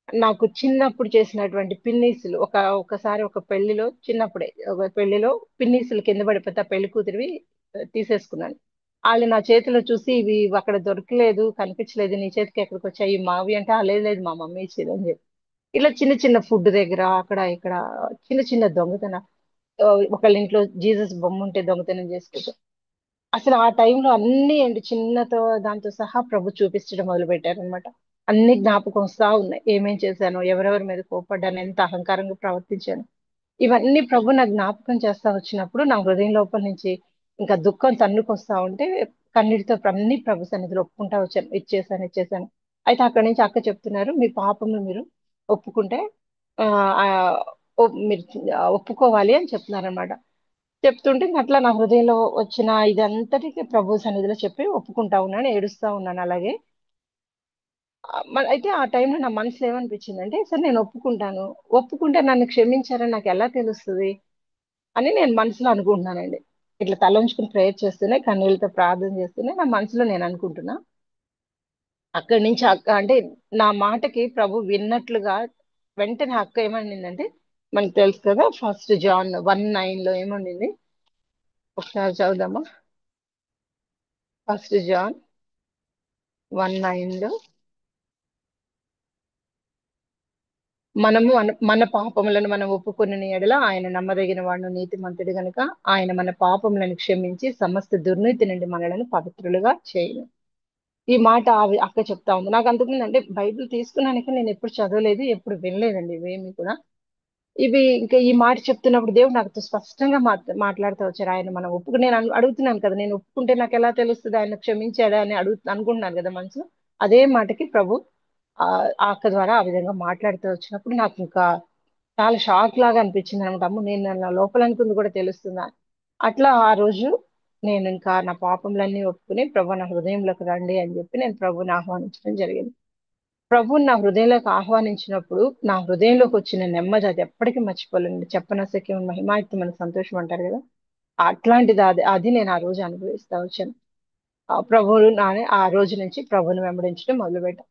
నాకు చిన్నప్పుడు చేసినటువంటి పిన్నీసులు, ఒకసారి ఒక పెళ్లిలో, చిన్నప్పుడే ఒక పెళ్లిలో పిన్నీసులు కింద పడిపోతే ఆ పెళ్లి కూతురివి తీసేసుకున్నాను. వాళ్ళు నా చేతిలో చూసి, ఇవి అక్కడ దొరకలేదు, కనిపించలేదు, నీ చేతికి ఎక్కడికి వచ్చాయి మావి అంటే, లేదు లేదు మా మమ్మీ ఇచ్చేది అని చెప్పి, ఇలా చిన్న చిన్న ఫుడ్ దగ్గర అక్కడ ఇక్కడ చిన్న చిన్న దొంగతన, ఆ, ఒకళ్ళ ఇంట్లో జీసస్ బొమ్మ ఉంటే దొంగతనం చేసుకోవచ్చు. అసలు ఆ టైంలో అన్ని ఏంటి, చిన్నతో దాంతో సహా ప్రభు చూపించడం మొదలు పెట్టారనమాట. అన్ని జ్ఞాపకం వస్తా ఉన్నాయి, ఏమేం చేశాను, ఎవరెవరి మీద కోపడ్డాను, ఎంత అహంకారంగా ప్రవర్తించాను, ఇవన్నీ ప్రభు నాకు జ్ఞాపకం చేస్తా వచ్చినప్పుడు నా హృదయం లోపల నుంచి ఇంకా దుఃఖం తన్నుకొస్తా ఉంటే, కన్నీటితో అన్ని ప్రభు సన్నిధిలో ఒప్పుకుంటా వచ్చాను, ఇచ్చేసాను ఇచ్చేసాను. అయితే అక్కడి నుంచి అక్క చెప్తున్నారు, మీ పాపము మీరు ఒప్పుకుంటే ఆ ఆ, మీరు ఒప్పుకోవాలి అని చెప్తున్నారు అనమాట. చెప్తుంటే ఇంక అట్లా నా హృదయంలో వచ్చిన ఇదంతటికి ప్రభు సన్నిధిలో చెప్పి ఒప్పుకుంటా ఉన్నాను, ఏడుస్తా ఉన్నాను అలాగే. అయితే ఆ టైంలో నా మనసులో ఏమనిపించిందంటే, సరే నేను ఒప్పుకుంటాను, ఒప్పుకుంటే నన్ను క్షమించారని నాకు ఎలా తెలుస్తుంది అని నేను మనసులో అనుకుంటున్నానండి. ఇట్లా తలంచుకుని ప్రేయర్ చేస్తూనే, కన్నీళ్ళతో ప్రార్థన చేస్తూనే నా మనసులో నేను అనుకుంటున్నా. అక్కడి నుంచి అక్క అంటే, నా మాటకి ప్రభు విన్నట్లుగా వెంటనే అక్క ఏమనిందంటే, మనకు తెలుసు కదా, First John 1:9 ఏమనింది, ఒకసారి చదువుదామా. First John 1:9, మన పాపములను మనం ఒప్పుకొనిన ఎడల ఆయన నమ్మదగిన వాడు, నీతిమంతుడు గనుక ఆయన మన పాపములను క్షమించి సమస్త దుర్నీతి నుండి మనలను పవిత్రులుగా చేయను. ఈ మాట అక్క చెప్తా ఉంది. నాకు అంతకుముందు అంటే బైబిల్ తీసుకున్నాక నేను ఎప్పుడు చదవలేదు, ఎప్పుడు వినలేదండి ఇవేమి కూడా. ఇవి ఇంకా ఈ మాట చెప్తున్నప్పుడు దేవుడు నాతో స్పష్టంగా మాట్లాడుతూ వచ్చారు. ఆయన మనం నేను అడుగుతున్నాను కదా, నేను ఒప్పుకుంటే నాకు ఎలా తెలుస్తుంది ఆయన క్షమించాడా అని అనుకుంటున్నాను కదా మనసులో. అదే మాటకి ప్రభు ఆ ఆ అక్క ద్వారా ఆ విధంగా మాట్లాడుతూ వచ్చినప్పుడు నాకు ఇంకా చాలా షాక్ లాగా అనిపించింది అనమాట. అమ్మ, నేను నా లోపల అనుకుంది కూడా తెలుస్తుందా. అట్లా ఆ రోజు నేను ఇంకా నా పాపములన్నీ ఒప్పుకుని, ప్రభు నా హృదయంలోకి రండి అని చెప్పి నేను ప్రభుని ఆహ్వానించడం జరిగింది. ప్రభుని నా హృదయంలోకి ఆహ్వానించినప్పుడు నా హృదయంలోకి వచ్చిన నెమ్మది అది ఎప్పటికీ మర్చిపోలేండి. చెప్పనసఖ్యం మహిమాయుక్తమైన సంతోషం అంటారు కదా. అట్లాంటిది అది అది నేను ఆ రోజు అనుభవిస్తా వచ్చాను. ఆ ప్రభువులు ఆ రోజు నుంచి ప్రభువుని వెంబడించడం మొదలుపెట్టాను.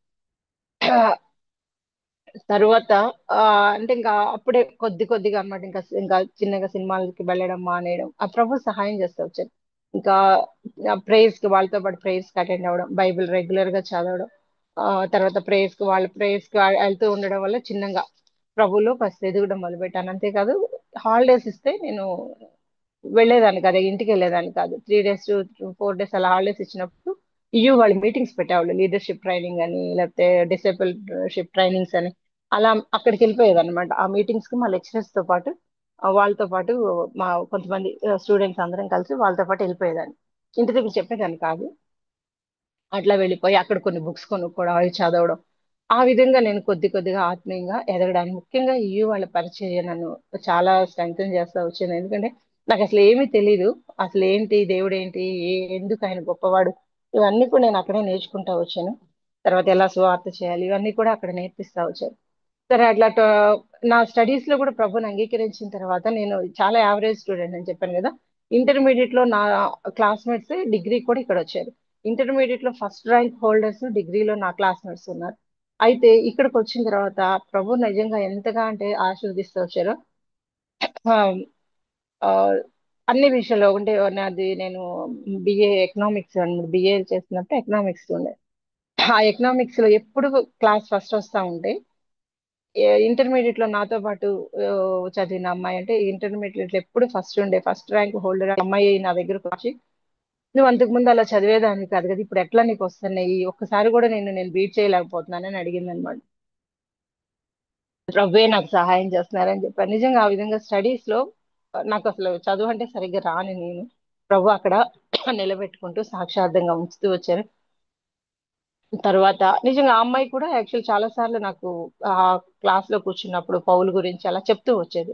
తరువాత ఆ అంటే ఇంకా అప్పుడే కొద్ది కొద్దిగా అన్నమాట, ఇంకా చిన్నగా సినిమాలకి వెళ్ళడం మానేయడం, ఆ ప్రభు సహాయం చేస్తూ వచ్చారు. ఇంకా ప్రేయర్స్ కి వాళ్ళతో పాటు ప్రేయర్స్ కి అటెండ్ అవ్వడం, బైబిల్ రెగ్యులర్ గా చదవడం, ఆ తర్వాత ప్రేయర్స్ కి వెళ్తూ ఉండడం వల్ల చిన్నగా ప్రభులో ఫస్ట్ ఎదగడం మొదలుపెట్టాను. అంతేకాదు, హాలిడేస్ ఇస్తే నేను వెళ్ళేదాన్ని కాదు, ఇంటికి వెళ్ళేదాన్ని కాదు. 3 డేస్ 4 డేస్ అలా హాలిడేస్ ఇచ్చినప్పుడు వాళ్ళు మీటింగ్స్ పెట్టేవాళ్ళు, లీడర్షిప్ ట్రైనింగ్ అని, లేకపోతే డిసేబుల్షిప్ ట్రైనింగ్స్ అని. అలా అక్కడికి వెళ్ళిపోయేది అనమాట. ఆ మీటింగ్స్ కి మా లెక్చరర్స్ తో పాటు, వాళ్ళతో పాటు మా కొంతమంది స్టూడెంట్స్ అందరం కలిసి వాళ్ళతో పాటు వెళ్ళిపోయేదాన్ని. ఇంటి దగ్గర చెప్పేదాన్ని కాదు. అట్లా వెళ్ళిపోయి అక్కడ కొన్ని బుక్స్ కొనుక్కోవడం, అవి చదవడం. ఆ విధంగా నేను కొద్ది కొద్దిగా ఆత్మీయంగా ఎదగడానికి, ముఖ్యంగా వాళ్ళ పరిచర్య నన్ను చాలా స్ట్రెంగ్తన్ చేస్తా వచ్చింది. ఎందుకంటే నాకు అసలు ఏమీ తెలీదు. అసలు ఏంటి దేవుడు ఏంటి, ఎందుకు ఆయన గొప్పవాడు, ఇవన్నీ కూడా నేను అక్కడే నేర్చుకుంటా వచ్చాను. తర్వాత ఎలా సువార్త చేయాలి, ఇవన్నీ కూడా అక్కడ నేర్పిస్తా వచ్చారు. సరే అట్లా నా స్టడీస్ లో కూడా ప్రభుని అంగీకరించిన తర్వాత, నేను చాలా యావరేజ్ స్టూడెంట్ అని చెప్పాను కదా. ఇంటర్మీడియట్ లో నా క్లాస్మేట్స్ డిగ్రీ కూడా ఇక్కడ వచ్చారు. ఇంటర్మీడియట్ లో ఫస్ట్ ర్యాంక్ హోల్డర్స్ డిగ్రీలో నా క్లాస్మేట్స్ ఉన్నారు. అయితే ఇక్కడికి వచ్చిన తర్వాత ప్రభు నిజంగా ఎంతగా అంటే ఆశీర్వదిస్తూ వచ్చారో. ఆ, ఆ, అన్ని విషయాల్లో అంటే నేను బిఏ ఎకనామిక్స్, బిఏ చేసినప్పుడు ఎకనామిక్స్ ఉండే. ఆ ఎకనామిక్స్ లో ఎప్పుడు క్లాస్ ఫస్ట్ వస్తా ఉంటే, ఇంటర్మీడియట్ లో నాతో పాటు ఆ, చదివిన అమ్మాయి, అంటే ఇంటర్మీడియట్ లో ఎప్పుడు ఫస్ట్ ర్యాంక్ హోల్డర్ అమ్మాయి నా దగ్గరకు వచ్చి, నువ్వు అంతకు ముందు అలా చదివేదాన్ని కాదు కదా, ఇప్పుడు ఎట్లా నీకు వస్తున్నాయి, ఒక్కసారి కూడా నేను బీట్ చేయలేకపోతున్నానని అడిగింది అనమాట. రవ్వే నాకు సహాయం చేస్తున్నారని చెప్పారు. నిజంగా ఆ విధంగా స్టడీస్ లో నాకు అసలు చదువు అంటే సరిగ్గా రాని నేను, ప్రభు అక్కడ నిలబెట్టుకుంటూ సాక్షార్థంగా ఉంచుతూ వచ్చారు. తర్వాత నిజంగా ఆ అమ్మాయి కూడా యాక్చువల్ చాలా సార్లు నాకు ఆ క్లాస్ లో కూర్చున్నప్పుడు పౌలు గురించి అలా చెప్తూ వచ్చేది.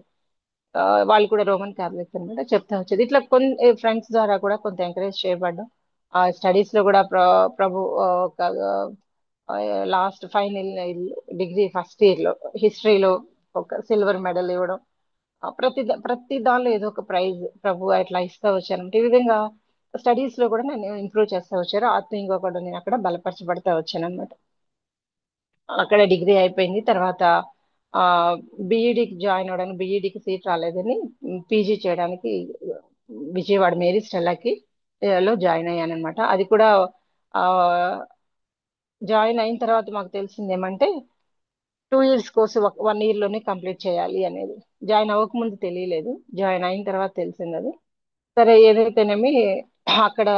ఆ, వాళ్ళు కూడా రోమన్ క్యాథలిక్స్ అనమాట, చెప్తా వచ్చేది. ఇట్లా కొన్ని ఫ్రెండ్స్ ద్వారా కూడా కొంత ఎంకరేజ్ చేయబడ్డం. ఆ స్టడీస్ లో కూడా ప్రభు ఒక last final degree first year లో హిస్టరీలో ఒక సిల్వర్ మెడల్ ఇవ్వడం. ప్రతి దానిలో ఏదో ఒక ప్రైజ్ ప్రభు అట్లా ఇస్తా వచ్చానంటే, ఈ విధంగా స్టడీస్ లో కూడా నేను ఇంప్రూవ్ చేస్తా వచ్చారు. ఆత్మీయంగా కూడా నేను అక్కడ బలపరచబడతా వచ్చాను అనమాట. అక్కడ డిగ్రీ అయిపోయింది. తర్వాత ఆ బీఈడికి జాయిన్ అవ్వడానికి, బీఈడికి సీట్ రాలేదని పీజీ చేయడానికి విజయవాడ మేరీ స్టెల్లాకి లో జాయిన్ అయ్యాను అనమాట. అది కూడా ఆ జాయిన్ అయిన తర్వాత మాకు తెలిసింది ఏమంటే, 2 ఇయర్స్ కోర్సు 1 ఇయర్ లోనే కంప్లీట్ చేయాలి అనేది. జాయిన్ అవ్వకముందు తెలియలేదు, జాయిన్ అయిన తర్వాత తెలిసింది అది. సరే ఏదైతేనేమి, అక్కడ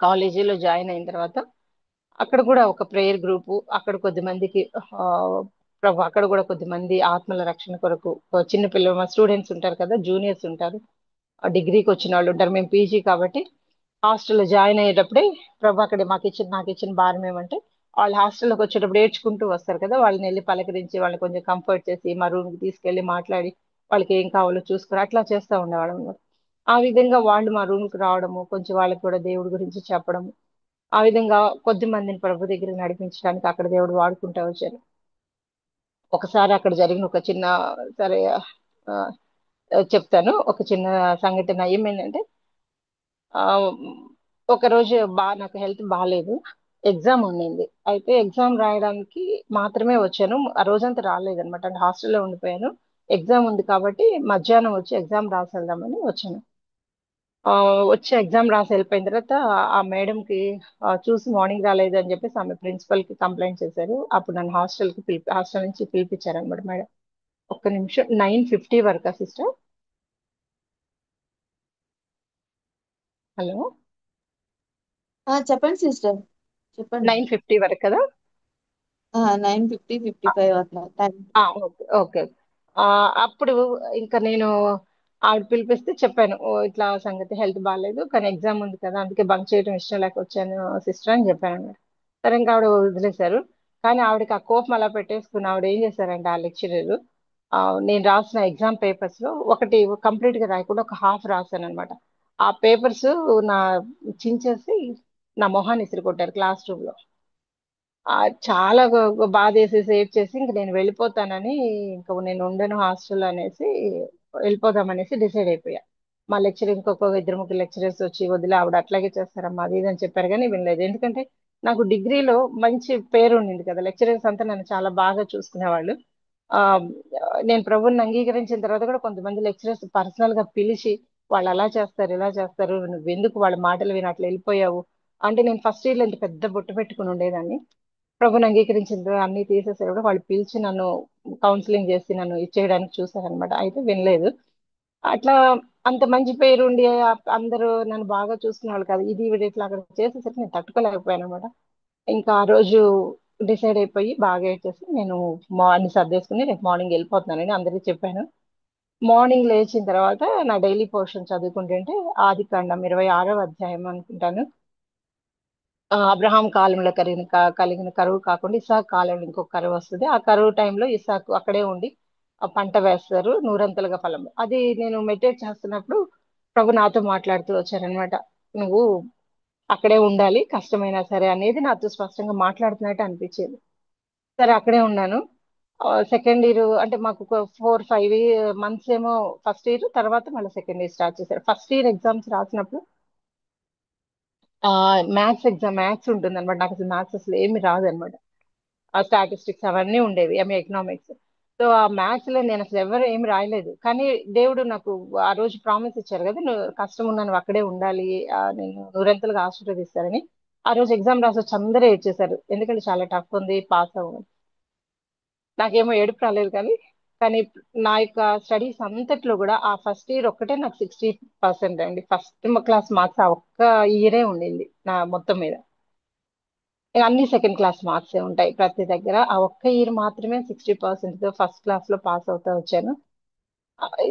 కాలేజీలో జాయిన్ అయిన తర్వాత అక్కడ కూడా ఒక ప్రేయర్ గ్రూపు, అక్కడ కొద్ది మందికి ఆ, ప్రభు అక్కడ కూడా కొద్ది మంది ఆత్మల రక్షణ కొరకు, చిన్న పిల్లలు స్టూడెంట్స్ ఉంటారు కదా, జూనియర్స్ ఉంటారు, డిగ్రీకి వచ్చిన వాళ్ళు ఉంటారు, మేము పీజీ కాబట్టి హాస్టల్లో జాయిన్ అయ్యేటప్పుడే ప్రభు అక్కడ నాకు ఇచ్చిన భారం ఏమంటే, వాళ్ళు హాస్టల్లోకి వచ్చేటప్పుడు ఏడ్చుకుంటూ వస్తారు కదా, వాళ్ళని వెళ్ళి పలకరించి వాళ్ళని కొంచెం కంఫర్ట్ చేసి మా రూమ్కి తీసుకెళ్ళి మాట్లాడి వాళ్ళకి ఏం కావాలో చూసుకుని అట్లా చేస్తూ ఉండేవాళ్ళం అన్నమాట. ఆ విధంగా వాళ్ళు మా రూమ్కి రావడము, కొంచెం వాళ్ళకి కూడా దేవుడి గురించి చెప్పడము, ఆ విధంగా కొద్ది మందిని ప్రభు దగ్గర నడిపించడానికి అక్కడ దేవుడు వాడుకుంటూ వచ్చారు. ఒకసారి అక్కడ జరిగిన ఒక చిన్న, సరే ఆ, చెప్తాను ఒక చిన్న సంఘటన. ఏమైందంటే, ఆ ఒక రోజు నాకు హెల్త్ బాగాలేదు, ఎగ్జామ్ ఉండింది. అయితే ఎగ్జామ్ రాయడానికి మాత్రమే వచ్చాను, ఆ రోజంతా రాలేదన్నమాట, అంటే హాస్టల్లో ఉండిపోయాను. ఎగ్జామ్ ఉంది కాబట్టి మధ్యాహ్నం వచ్చి ఎగ్జామ్ రాసి వెళ్దామని వచ్చాను. ఆ వచ్చి ఎగ్జామ్ రాసి వెళ్ళిపోయిన తర్వాత ఆ మేడం కి చూసి మార్నింగ్ రాలేదు అని చెప్పేసి ఆమె ప్రిన్సిపల్ కి కంప్లైంట్ చేశారు. అప్పుడు నన్ను హాస్టల్ నుంచి పిలిపించారు అనమాట మేడం. ఒక్క నిమిషం, 9:50 వరకు సిస్టర్. హలో. చెప్పండి సిస్టర్, చెప్పండి. 9:50 వరకు కదా. 9:50, 55 అట్లా టైం. Okay okay. ఆ, అప్పుడు ఇంకా నేను ఆవిడ పిలిపిస్తే చెప్పాను, "ఓ, ఇట్లా సంగతి హెల్త్ బాగాలేదు, కానీ ఎగ్జామ్ ఉంది కదా, అందుకే బంక్ చేయడం ఇష్టం లేక వచ్చాను సిస్టర్" అని చెప్పాను అన్నమాట. సరే ఇంకా ఆవిడ వదిలేశారు. కానీ ఆవిడకి ఆ కోపం అలా పెట్టేసుకుని ఆవిడ ఏం చేశారంటే, ఆ లెక్చరర్ నేను రాసిన ఎగ్జామ్ పేపర్స్ లో ఒకటి కంప్లీట్ గా రాయకుండా ఒక హాఫ్ రాశాను అనమాట. ఆ పేపర్స్ నా చించేసి నా మొహాన్ని ఇసిరి కొట్టారు క్లాస్ రూమ్ లో. ఆ చాలా బాధ వేసేసి ఏడ్చేసి ఇంక నేను వెళ్ళిపోతానని, ఇంక నేను ఉండను హాస్టల్ అనేసి వెళ్ళిపోదాం అనేసి డిసైడ్ అయిపోయా. మా లెక్చర్ ఇంకొక ఇద్దరు ముగ్గురు లెక్చరర్స్ వచ్చి వదిలే ఆవిడ అట్లాగే చేస్తారమ్మా అది ఇది అని చెప్పారు కానీ వినలేదు. ఎందుకంటే నాకు డిగ్రీలో మంచి పేరు ఉండింది కదా, లెక్చరర్స్ అంతా నన్ను చాలా బాగా చూసుకునేవాళ్ళు. ఆ నేను ప్రభువుని అంగీకరించిన తర్వాత కూడా కొంతమంది లెక్చరర్స్ పర్సనల్ గా పిలిచి వాళ్ళు అలా చేస్తారు ఇలా చేస్తారు నువ్వు ఎందుకు వాళ్ళ మాటలు విని అట్లా వెళ్ళిపోయావు అంటే, నేను ఫస్ట్ ఇయర్ లో ఇంత పెద్ద బొట్టు పెట్టుకుని ఉండేదాన్ని. ప్రభుని అంగీకరించిన తర్వాత అన్ని తీసేసారు కూడా వాళ్ళు పిలిచి నన్ను కౌన్సిలింగ్ చేసి నన్ను ఇచ్చేయడానికి చూసారనమాట. అయితే వినలేదు. అట్లా అంత మంచి పేరు ఉండి అందరూ నన్ను బాగా చూసుకునే వాళ్ళు కాదు, ఇది వీడు ఇట్లా అక్కడ చేసేసరికి నేను తట్టుకోలేకపోయాను అనమాట. ఇంకా ఆ రోజు డిసైడ్ అయిపోయి బాగా ఏడ్చేసి నేను మార్నింగ్ సర్దేసుకుని రేపు మార్నింగ్ వెళ్ళిపోతున్నానని అందరికీ చెప్పాను. మార్నింగ్ లేచిన తర్వాత నా డైలీ పోర్షన్ చదువుకుంటుంటే ఆది కాండం 26వ అధ్యాయం అనుకుంటాను. అబ్రహాం కాలంలో కలిగిన కరువు కాకుండా ఇసాక్ కాలంలో ఇంకొక కరువు వస్తుంది. ఆ కరువు టైంలో ఇసాకు అక్కడే ఉండి ఆ పంట వేస్తారు నూరంతలుగా ఫలం. అది నేను మెడిటేట్ చేస్తున్నప్పుడు ప్రభు నాతో మాట్లాడుతూ వచ్చారనమాట. నువ్వు అక్కడే ఉండాలి కష్టమైనా సరే అనేది నాతో స్పష్టంగా మాట్లాడుతున్నట్టు అనిపించేది. సరే అక్కడే ఉన్నాను. సెకండ్ ఇయర్ అంటే మాకు ఒక 4-5 మంత్స్ ఏమో ఫస్ట్ ఇయర్, తర్వాత మళ్ళీ సెకండ్ ఇయర్ స్టార్ట్ చేశారు. ఫస్ట్ ఇయర్ ఎగ్జామ్స్ రాసినప్పుడు మ్యాథ్స్ ఉంటుంది అనమాట. నాకు అసలు మ్యాథ్స్ అసలు ఏమి రాదు అనమాట. ఆ స్టాటిస్టిక్స్ అవన్నీ ఉండేవి, ఎకనామిక్స్. సో ఆ మ్యాథ్స్ లో నేను అసలు ఎవరు ఏమి రాయలేదు. కానీ దేవుడు నాకు ఆ రోజు ప్రామిస్ ఇచ్చారు కదా, నువ్వు కష్టం ఉన్నా నువ్వు అక్కడే ఉండాలి, నేను నూరెంతలుగా ఆశీర్వదిస్తారని. ఆ రోజు ఎగ్జామ్ రాసి వచ్చి అందరూ ఏడ్చేశారు, ఎందుకంటే చాలా టఫ్ ఉంది పాస్ అవ్వమని. నాకేమో ఏడుపు రాలేదు కానీ కానీ నా యొక్క స్టడీస్ అంతట్లో కూడా ఆ ఫస్ట్ ఇయర్ ఒక్కటే నాకు 60% అండి. ఫస్ట్ క్లాస్ మార్క్స్ ఆ ఒక్క ఇయరే ఉండింది నా మొత్తం మీద. ఇక అన్ని సెకండ్ క్లాస్ మార్క్సే ఉంటాయి ప్రతి దగ్గర. ఆ ఒక్క ఇయర్ మాత్రమే 60% ఫస్ట్ క్లాస్ లో పాస్ అవుతా వచ్చాను.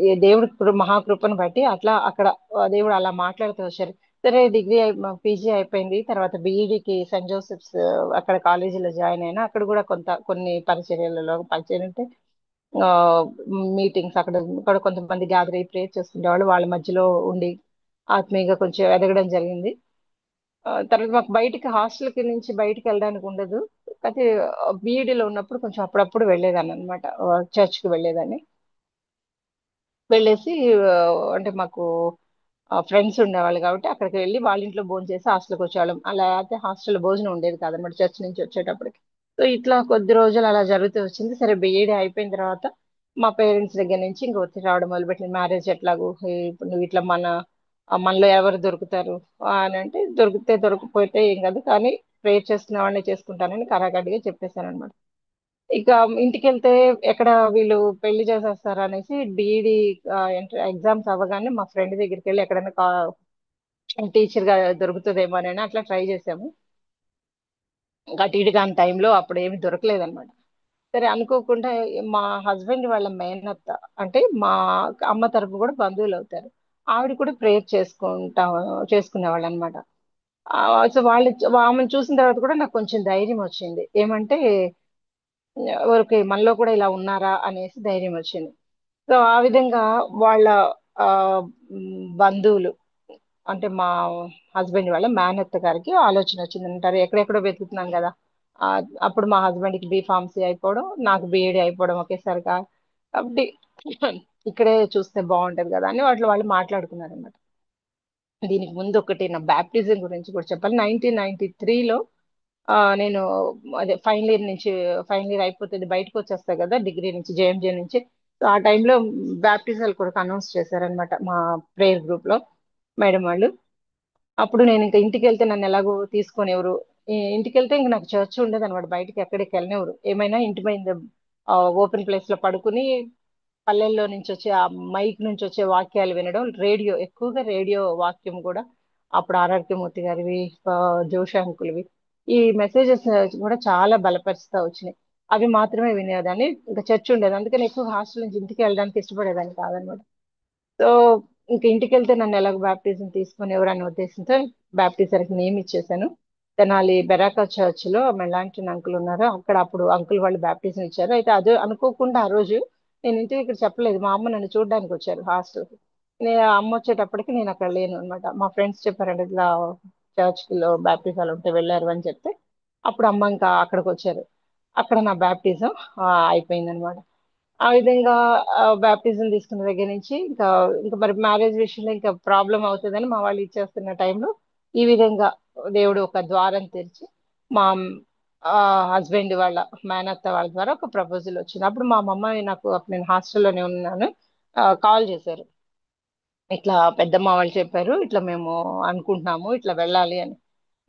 ఈ దేవుడి మహాకృపను బట్టి అట్లా అక్కడ దేవుడు అలా మాట్లాడుతూ వచ్చారు. సరే డిగ్రీ పీజీ అయిపోయింది, తర్వాత బీఈడికి సెయింట్ జోసెఫ్స్ అక్కడ కాలేజీలో జాయిన్ అయినా. అక్కడ కూడా కొన్ని పరిచర్యలలో పరిచయం అంటే ఆ మీటింగ్స్ అక్కడ కూడా కొంతమంది గ్యాదర్ అయ్యి ప్రేయర్ చేస్తుండేవాళ్ళు, వాళ్ళ మధ్యలో ఉండి ఆత్మీయంగా కొంచెం ఎదగడం జరిగింది. తర్వాత మాకు బయటికి హాస్టల్కి నుంచి బయటికి వెళ్ళడానికి ఉండదు. అయితే బీఈడీలో ఉన్నప్పుడు కొంచెం అప్పుడప్పుడు వెళ్ళేదాన్ని అనమాట, చర్చ్కి వెళ్ళేదాన్ని. వెళ్ళేసి ఆ, అంటే మాకు ఫ్రెండ్స్ ఉండేవాళ్ళు కాబట్టి అక్కడికి వెళ్ళి వాళ్ళ ఇంట్లో భోజనం చేసి హాస్టల్కి వచ్చేవాళ్ళం. అలా అయితే హాస్టల్ భోజనం ఉండేది కాదన్నమాట చర్చ్ నుంచి వచ్చేటప్పటికి. సో ఇట్లా కొద్ది రోజులు అలా జరుగుతూ వచ్చింది. సరే బీఈడీ అయిపోయిన తర్వాత మా పేరెంట్స్ దగ్గర నుంచి ఇంక ఒత్తిడి రావడం మొదలుపెట్టింది, మ్యారేజ్ ఎట్లాగూ ఇప్పుడు నువ్వు ఇట్లా మనలో ఎవరు దొరుకుతారు అని అంటే, దొరికితే దొరకపోతే ఏం కాదు కానీ ప్రేయర్ చేసుకునే వాళ్ళని చేసుకుంటానని కరాఖండిగా చెప్పేశాను అనమాట. ఇక ఇంటికి వెళ్తే ఎక్కడ వీళ్ళు పెళ్లి చేసేస్తారు అనేసి బీఈడి ఎగ్జామ్స్ అవ్వగానే మా ఫ్రెండ్ దగ్గరికి వెళ్ళి ఎక్కడైనా టీచర్ గా దొరుకుతుందేమో అని అట్లా ట్రై చేసాము. ఇంకా అటు ఇటు కాని టైంలో అప్పుడు ఏమి దొరకలేదు అనమాట. సరే అనుకోకుండా మా హస్బెండ్ వాళ్ళ మేనత్త, అంటే మా అమ్మ తరపు కూడా బంధువులు అవుతారు, ఆవిడ కూడా ప్రేయర్ చేసుకునేవాళ్ళు అనమాట. సో ఆమెను చూసిన తర్వాత కూడా నాకు కొంచెం ధైర్యం వచ్చింది. ఏమంటే ఓకే మనలో కూడా ఇలా ఉన్నారా అనేసి ధైర్యం వచ్చింది. సో ఆ విధంగా వాళ్ళ ఆ బంధువులు అంటే మా హస్బెండ్ వాళ్ళ మేనత్త గారికి ఆలోచన వచ్చింది అంటారు, ఎక్కడెక్కడో వెతుకుతున్నాం కదా. ఆ, అప్పుడు మా హస్బెండ్ కి బీఫార్మసీ అయిపోవడం, నాకు బీఈడి అయిపోవడం ఒకేసారి కాబట్టి ఇక్కడే చూస్తే బాగుంటది కదా అని వాళ్ళు మాట్లాడుకున్నారు అనమాట. దీనికి ముందు ఒకటి నా బ్యాప్టిజం గురించి కూడా చెప్పాలి. 1993లో నేను అదే ఫైనల్ ఇయర్ అయిపోతుంది బయటకు వచ్చేస్తా కదా డిగ్రీ నుంచి, జేఎంజే నుంచి. సో ఆ టైంలో బ్యాప్టిజాలు కూడా అనౌన్స్ చేశారనమాట మా ప్రేయర్ గ్రూప్ లో మేడం వాళ్ళు. అప్పుడు నేను ఇంకా ఇంటికి వెళ్తే నన్ను ఎలాగో తీసుకొనివ్వరు. ఇంటికి వెళ్తే ఇంక నాకు చర్చ్ ఉండదు అనమాట, బయటికి ఎక్కడికి వెళ్ళనివ్వరు. ఏమైనా ఇంటి మీద ఓపెన్ ప్లేస్ లో పడుకుని పల్లెల్లో నుంచి వచ్చే ఆ మైక్ నుంచి వచ్చే వాక్యాలు వినడం, రేడియో ఎక్కువగా రేడియో వాక్యం కూడా అప్పుడు ఆర్ఆర్కే మూర్తి గారివి, ఆ, జోషి అంకుల్వి ఈ మెసేజెస్ కూడా చాలా బలపరుస్తా వచ్చినాయి. అవి మాత్రమే వినేదాన్ని, ఇంకా చర్చ్ ఉండేది. అందుకని ఎక్కువ హాస్టల్ నుంచి ఇంటికి వెళ్ళడానికి ఇష్టపడేదాన్ని కాదనమాట. సో ఇంక ఇంటికి వెళ్తే నన్ను ఎలాగో బ్యాప్టిజం తీసుకుని ఎవరన్న ఉద్దేశంతో బ్యాప్టిజానికి నేమ్ ఇచ్చేసాను. తెనాలి బెరాకా చర్చ్ లో మెలాంటిన్ అంకుల్ ఉన్నారు, అక్కడ అప్పుడు అంకుల్ వాళ్ళు బ్యాప్టిజం ఇచ్చారు. అయితే అదే అనుకోకుండా ఆ రోజు నేను ఇంటికి ఇక్కడ చెప్పలేదు, మా అమ్మ నన్ను చూడడానికి వచ్చారు హాస్టల్. నేను అమ్మ వచ్చేటప్పటికి నేను అక్కడ లేను అనమాట. మా ఫ్రెండ్స్ చెప్పారంటే ఇట్లా చర్చ్ లో బ్యాప్టిజాలు ఉంటే వెళ్ళారు అని చెప్తే అప్పుడు అమ్మ ఇంకా అక్కడికి వచ్చారు. అక్కడ నా బ్యాప్టిజం అయిపోయింది అనమాట. ఆ విధంగా బ్యాప్టిజం తీసుకున్న దగ్గర నుంచి ఇంకా మరి మ్యారేజ్ విషయంలో ఇంకా ప్రాబ్లం అవుతుందని మా వాళ్ళు ఇచ్చేస్తున్న టైంలో ఈ విధంగా దేవుడు ఒక ద్వారం తెరిచి మా హస్బెండ్ వాళ్ళ మేనత్త వాళ్ళ ద్వారా ఒక ప్రపోజల్ వచ్చింది. అప్పుడు మా మమ్మ నాకు అప్పుడు నేను హాస్టల్లోనే ఉన్నాను, కాల్ చేశారు. ఇట్లా పెద్దమ్మ వాళ్ళు చెప్పారు, ఇట్లా మేము అనుకుంటున్నాము ఇట్లా వెళ్ళాలి అని.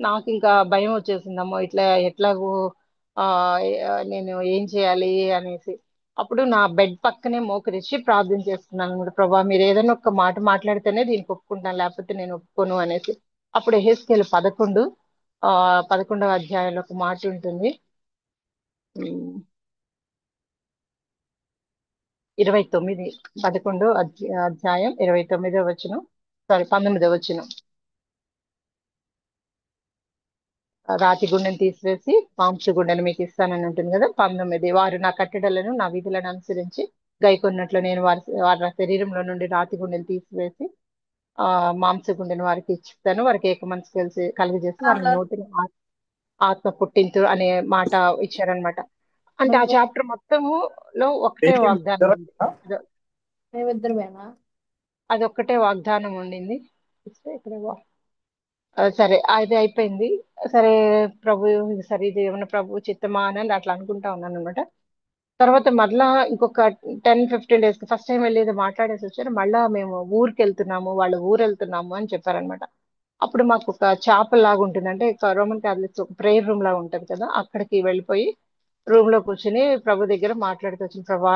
నాకు ఇంకా భయం వచ్చేసిందమ్మో ఇట్లా ఎట్లాగూ ఆ నేను ఏం చేయాలి అనేసి. అప్పుడు నా బెడ్ పక్కనే మోకరించి ప్రార్థన చేస్తున్నాను అనమాట, ప్రభా మీరు ఏదైనా ఒక మాట మాట్లాడితేనే దీనికి ఒప్పుకుంటాను, లేకపోతే నేను ఒప్పుకోను అనేసి. అప్పుడు ఎహెజ్కేలు 11 11వ అధ్యాయంలో ఒక మాట ఉంటుంది. ఉమ్, 29, 11 అధ్యాయం 29వ వచనం, సారీ 19వ వచనం. రాతి గుండెను తీసివేసి మాంస గుండెను మీకు ఇస్తానని ఉంటుంది కదా. 19, వారు నా కట్టడలను నా విధులను అనుసరించి గైకొన్నట్లు నేను వారి శరీరంలో నుండి రాతి గుండెను తీసివేసి మాంస గుండెను వారికి ఇచ్చిస్తాను, వారికి ఏక మనసు కలిసి కలుగజేసి వారిని నూతన ఆత్మ పుట్టింతు అనే మాట ఇచ్చారనమాట. అంటే ఆ చాప్టర్ మొత్తము లో ఒకటే ఏంటి వాగ్దానం ఉంది. ఇద్దరేనా? అదొ- మేమిద్దరమేనా? అదొక్కటే వాగ్దానం ఉండింది. ఇస్తే ఇక్కడ సరే అది అయిపోయింది. సరే ప్రభు, ఇది సరే ఇది ఏమన్నా ప్రభు చిత్తమా అని అట్లా అనుకుంటా ఉన్నాను అనమాట. తర్వాత మళ్ళా ఇంకొక 10-15 డేస్ ఫస్ట్ టైం వెళ్ళేది మాట్లాడేసి వచ్చారు. మళ్ళా మేము ఊరికి వెళ్తున్నాము, వాళ్ళ ఊరు వెళ్తున్నాము అని చెప్పారనమాట. అప్పుడు మాకు ఒక చాపల్ లాగా ఉంటుంది, అంటే రోమన్ క్యాథలిక్స్ ఒక ప్రేయర్ రూమ్ లాగా ఉంటది కదా, అక్కడికి వెళ్ళిపోయి రూమ్ లో కూర్చుని ప్రభు దగ్గర మాట్లాడుతూ వచ్చింది. ప్రభా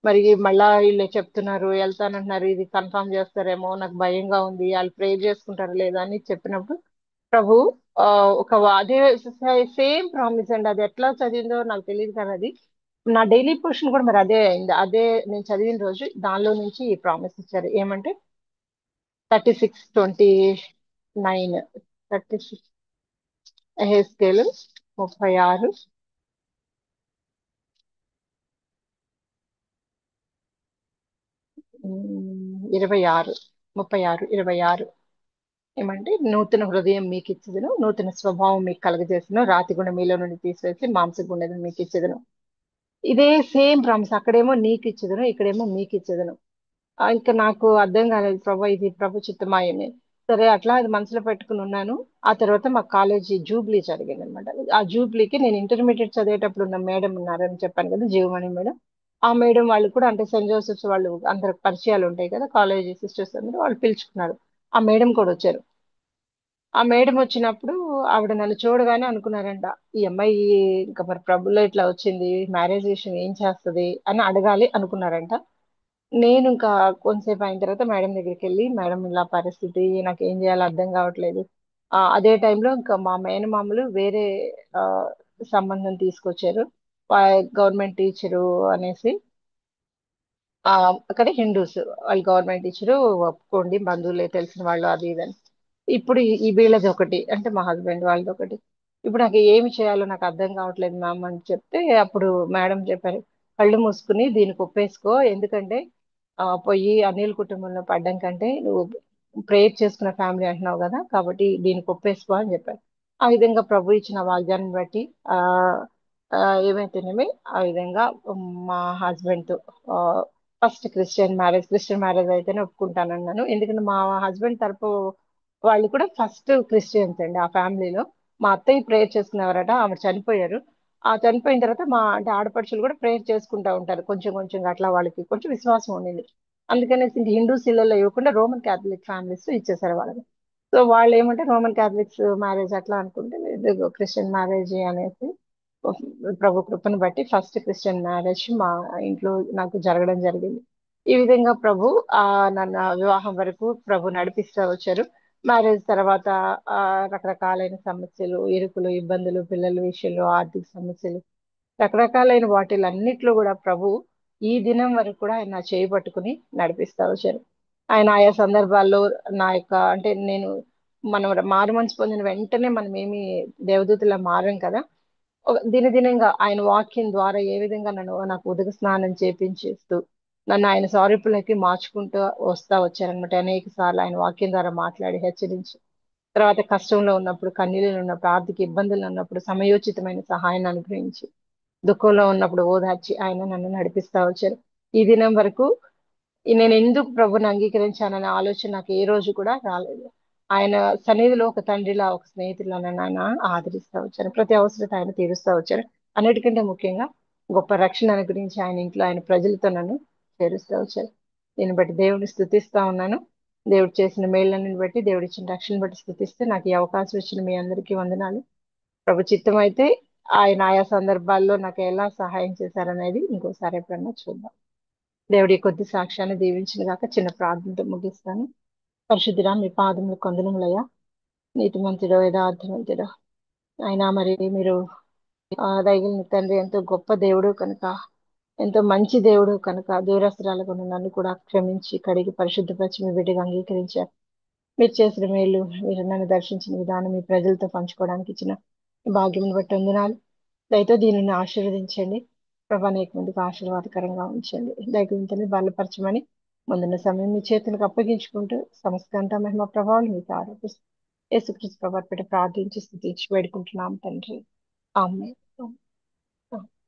మరి మళ్ళా వీళ్ళు చెప్తున్నారు వెళ్తానంటున్నారు, ఇది కన్ఫర్మ్ చేస్తారేమో, నాకు భయంగా ఉంది, వాళ్ళు ప్రేర్ చేసుకుంటారు లేదా అని చెప్పినప్పుడు ప్రభు ఆ, అదే సేమ్ ప్రామిస్ అండి. అది ఎట్లా చదివిందో నాకు తెలియదు కానీ అది నా డైలీ పోర్షన్ కూడా మరి అదే అయింది. అదే నేను చదివిన రోజు దానిలో నుంచి ఈ ప్రామిస్ ఇచ్చారు. ఏమంటే 36:29, 36 ఎహెజ్కేలు 36, 26, 36, 26 ఏమంటే నూతన హృదయం మీకు ఇచ్చేదను, నూతన స్వభావం మీకు కలగజేసిన, రాతి గుండె మీలో నుండి తీసివేసి మాంస గుండెను మీకు ఇచ్చేదను. ఇదే సేమ్ ప్రామిస్, అక్కడేమో నీకు ఇచ్చేదను, ఇక్కడేమో మీకు ఇచ్చేదను. ఇంకా నాకు అర్థం కాలేదు, ప్రభా ఇది ప్రభు చిత్తమాయమే. సరే అట్లా అది మనసులో పెట్టుకుని ఉన్నాను. ఆ తర్వాత మా కాలేజీ జూబ్లీ జరిగింది అనమాట. ఆ జూబ్లీకి నేను ఇంటర్మీడియట్ చదివేటప్పుడు ఉన్న మేడం ఉన్నారని చెప్పాను కదా, జీవమణి మేడం. ఆ మేడం వాళ్ళు కూడా అంటే సెయింట్ జోసెఫ్స్ వాళ్ళు అందరు పరిచయాలు ఉంటాయి కదా, కాలేజీ సిస్టర్స్ అందరూ వాళ్ళు పిలుచుకున్నారు. ఆ మేడం కూడా వచ్చారు. ఆ మేడం వచ్చినప్పుడు ఆవిడ నన్ను చూడగానే అనుకున్నారంట, ఈ అమ్మాయి ఇంకా మరి ప్రభులో ఇట్లా వచ్చింది, మ్యారేజ్ విషయం ఏం చేస్తది అని అడగాలి అనుకున్నారంట. నేను ఇంకా కొంతసేపు అయిన తర్వాత మేడం దగ్గరికి వెళ్ళి, మేడం ఇలా పరిస్థితి నాకు ఏం చేయాలో అర్థం కావట్లేదు. అదే టైంలో ఇంకా మా మేనమామలు వేరే ఆ, సంబంధం తీసుకొచ్చారు, గవర్నమెంట్ టీచరు అనేసి. ఆ అక్కడ హిందూస్, వాళ్ళు గవర్నమెంట్ టీచరు, ఒప్పుకోండి బంధువులే తెలిసిన వాళ్ళు అది ఇది అని. ఇప్పుడు ఈ వీళ్ళది ఒకటి, అంటే మా హస్బెండ్ వాళ్ళది ఒకటి. ఇప్పుడు నాకు ఏమి చేయాలో నాకు అర్థం కావట్లేదు మ్యామ్ అని చెప్తే అప్పుడు మేడం చెప్పారు, కళ్ళు మూసుకుని దీనికి ఒప్పేసుకో, ఎందుకంటే పోయి అనిల్ కుటుంబంలో పడ్డం కంటే నువ్వు ప్రేయర్ చేసుకున్న ఫ్యామిలీ అంటున్నావు కదా, కాబట్టి దీనికి ఒప్పేసుకో అని చెప్పారు. ఆ విధంగా ప్రభు ఇచ్చిన వాగ్దానం బట్టి ఆ ఆ, ఏమైతేనేమి ఆ విధంగా మా హస్బెండ్ తో ఫస్ట్ క్రిస్టియన్ మ్యారేజ్ అయితేనే ఒప్పుకుంటానన్నాను. ఎందుకంటే మా హస్బెండ్ తరపు వాళ్ళు కూడా ఫస్ట్ క్రిస్టియన్స్ అండి ఆ ఫ్యామిలీలో. మా అత్తయ్య ప్రేయర్ చేసుకునేవారట, ఆమె చనిపోయారు. ఆ చనిపోయిన తర్వాత మా అంటే ఆడపడుచులు కూడా ప్రేయర్ చేసుకుంటా ఉంటారు, కొంచెం కొంచెం అట్లా వాళ్ళకి కొంచెం విశ్వాసం ఉండింది. అందుకనేసి ఇంక హిందూస్ ఇళ్ళలో ఇవ్వకుండా రోమన్ క్యాథలిక్ ఫ్యామిలీస్ ఇచ్చేసారు వాళ్ళని. సో వాళ్ళు ఏమంటే రోమన్ క్యాథలిక్స్ మ్యారేజ్ అట్లా అనుకుంటే ఇది క్రిస్టియన్ మ్యారేజ్ అనేసి ప్రభు కృపను బట్టి ఫస్ట్ క్రిస్టియన్ మ్యారేజ్ మా ఇంట్లో నాకు జరగడం జరిగింది. ఈ విధంగా ప్రభు ఆ నన్ను వివాహం వరకు ప్రభు నడిపిస్తూ వచ్చారు. మ్యారేజ్ తర్వాత ఆ రకరకాలైన సమస్యలు, ఇరుకులు, ఇబ్బందులు, పిల్లల విషయంలో ఆర్థిక సమస్యలు, రకరకాలైన వాటిలన్నిట్లో కూడా ప్రభు ఈ దినం వరకు కూడా ఆయన నా చేయి పట్టుకుని నడిపిస్తా వచ్చారు. ఆయన ఆయా సందర్భాల్లో నా యొక్క అంటే నేను మనం మారు మనసు పొందిన వెంటనే మనం ఏమి దేవదూతలా మారం కదా. దినదినంగా ఆయన వాక్యం ద్వారా ఏ విధంగా నాకు ఉదక స్నానం చేపించేస్తూ నన్ను ఆయన సారూప్యలోకి మార్చుకుంటూ వచ్చారనమాట. అనేక సార్లు ఆయన వాక్యం ద్వారా మాట్లాడి హెచ్చరించి, తర్వాత కష్టంలో ఉన్నప్పుడు, కన్నీళ్ళు ఉన్నప్పుడు, ఆర్థిక ఇబ్బందులు ఉన్నప్పుడు సమయోచితమైన సహాయాన్ని అనుగ్రహించి, దుఃఖంలో ఉన్నప్పుడు ఓదార్చి ఆయన నన్ను నడిపిస్తా వచ్చారు. ఈ దినం వరకు నేను ఎందుకు ప్రభుని అంగీకరించాననే ఆలోచన నాకు ఏ రోజు కూడా రాలేదు. ఆయన సన్నిధిలో ఒక తండ్రిలా, ఒక స్నేహితులా నన్ను ఆయన ఆదరిస్తూ వచ్చారు. ప్రతి అవసరత ఆయన తీరుస్తూ వచ్చారు. అన్నిటికంటే ముఖ్యంగా గొప్ప రక్షణ అనుగ్రహించి ఆయన ఇంట్లో ఆయన ప్రజలతో నన్ను చేరుస్తూ వచ్చారు. దీన్ని బట్టి దేవుడిని స్తుతిస్తా ఉన్నాను. దేవుడు చేసిన మేళ్ళని బట్టి, దేవుడు ఇచ్చిన రక్షణ బట్టి స్తుతిస్తూ నాకు ఈ అవకాశం ఇచ్చిన మీ అందరికీ వందనాలు. ప్రభు చిత్తం అయితే ఆయన ఆయా సందర్భాల్లో నాకు ఎలా సహాయం చేశారనేది ఇంకోసారి ఎప్పుడన్నా చూద్దాం. దేవుడి ఈ కొద్ది సాక్ష్యాన్ని దీవించిన గాక చిన్న ప్రార్థనతో ముగిస్తాను. పరిశుద్ధుడా, మీ పాదములు కొందనములయ్యా. నీతిమంతుడో, యథార్థవంతుడో అయినా మరి మీరు దయగలిగిన తండ్రి, ఎంతో గొప్ప దేవుడు కనుక, ఎంతో మంచి దేవుడు కనుక దూరస్తురాలుగా ఉన్న నన్ను కూడా క్షమించి కడిగి పరిశుద్ధపరిచి మీ బిడ్డగా అంగీకరించారు. మీరు చేసిన మేలు, మీరు నన్ను దర్శించిన విధానం, మీ ప్రజలతో పంచుకోవడానికి ఇచ్చిన భాగ్యం బట్టి వందనాలు. దయతో దీనిని ఆశీర్వదించండి ప్రభా, అనేక మందికి ఆశీర్వాదకరంగా ఉంచండి. దయగుంతని బలపరచమని ముందున్న సమయం మీ చేతులకు అప్పగించుకుంటూ సమస్తంతా మహిమ ప్రభావాలు మీకు ఆరోపిస్తూ యేసుక్రీస్తు ప్రభావం పెట్టి ప్రార్థించి స్తుతించి వేడుకుంటున్నాం తండ్రి. ఆమేన్.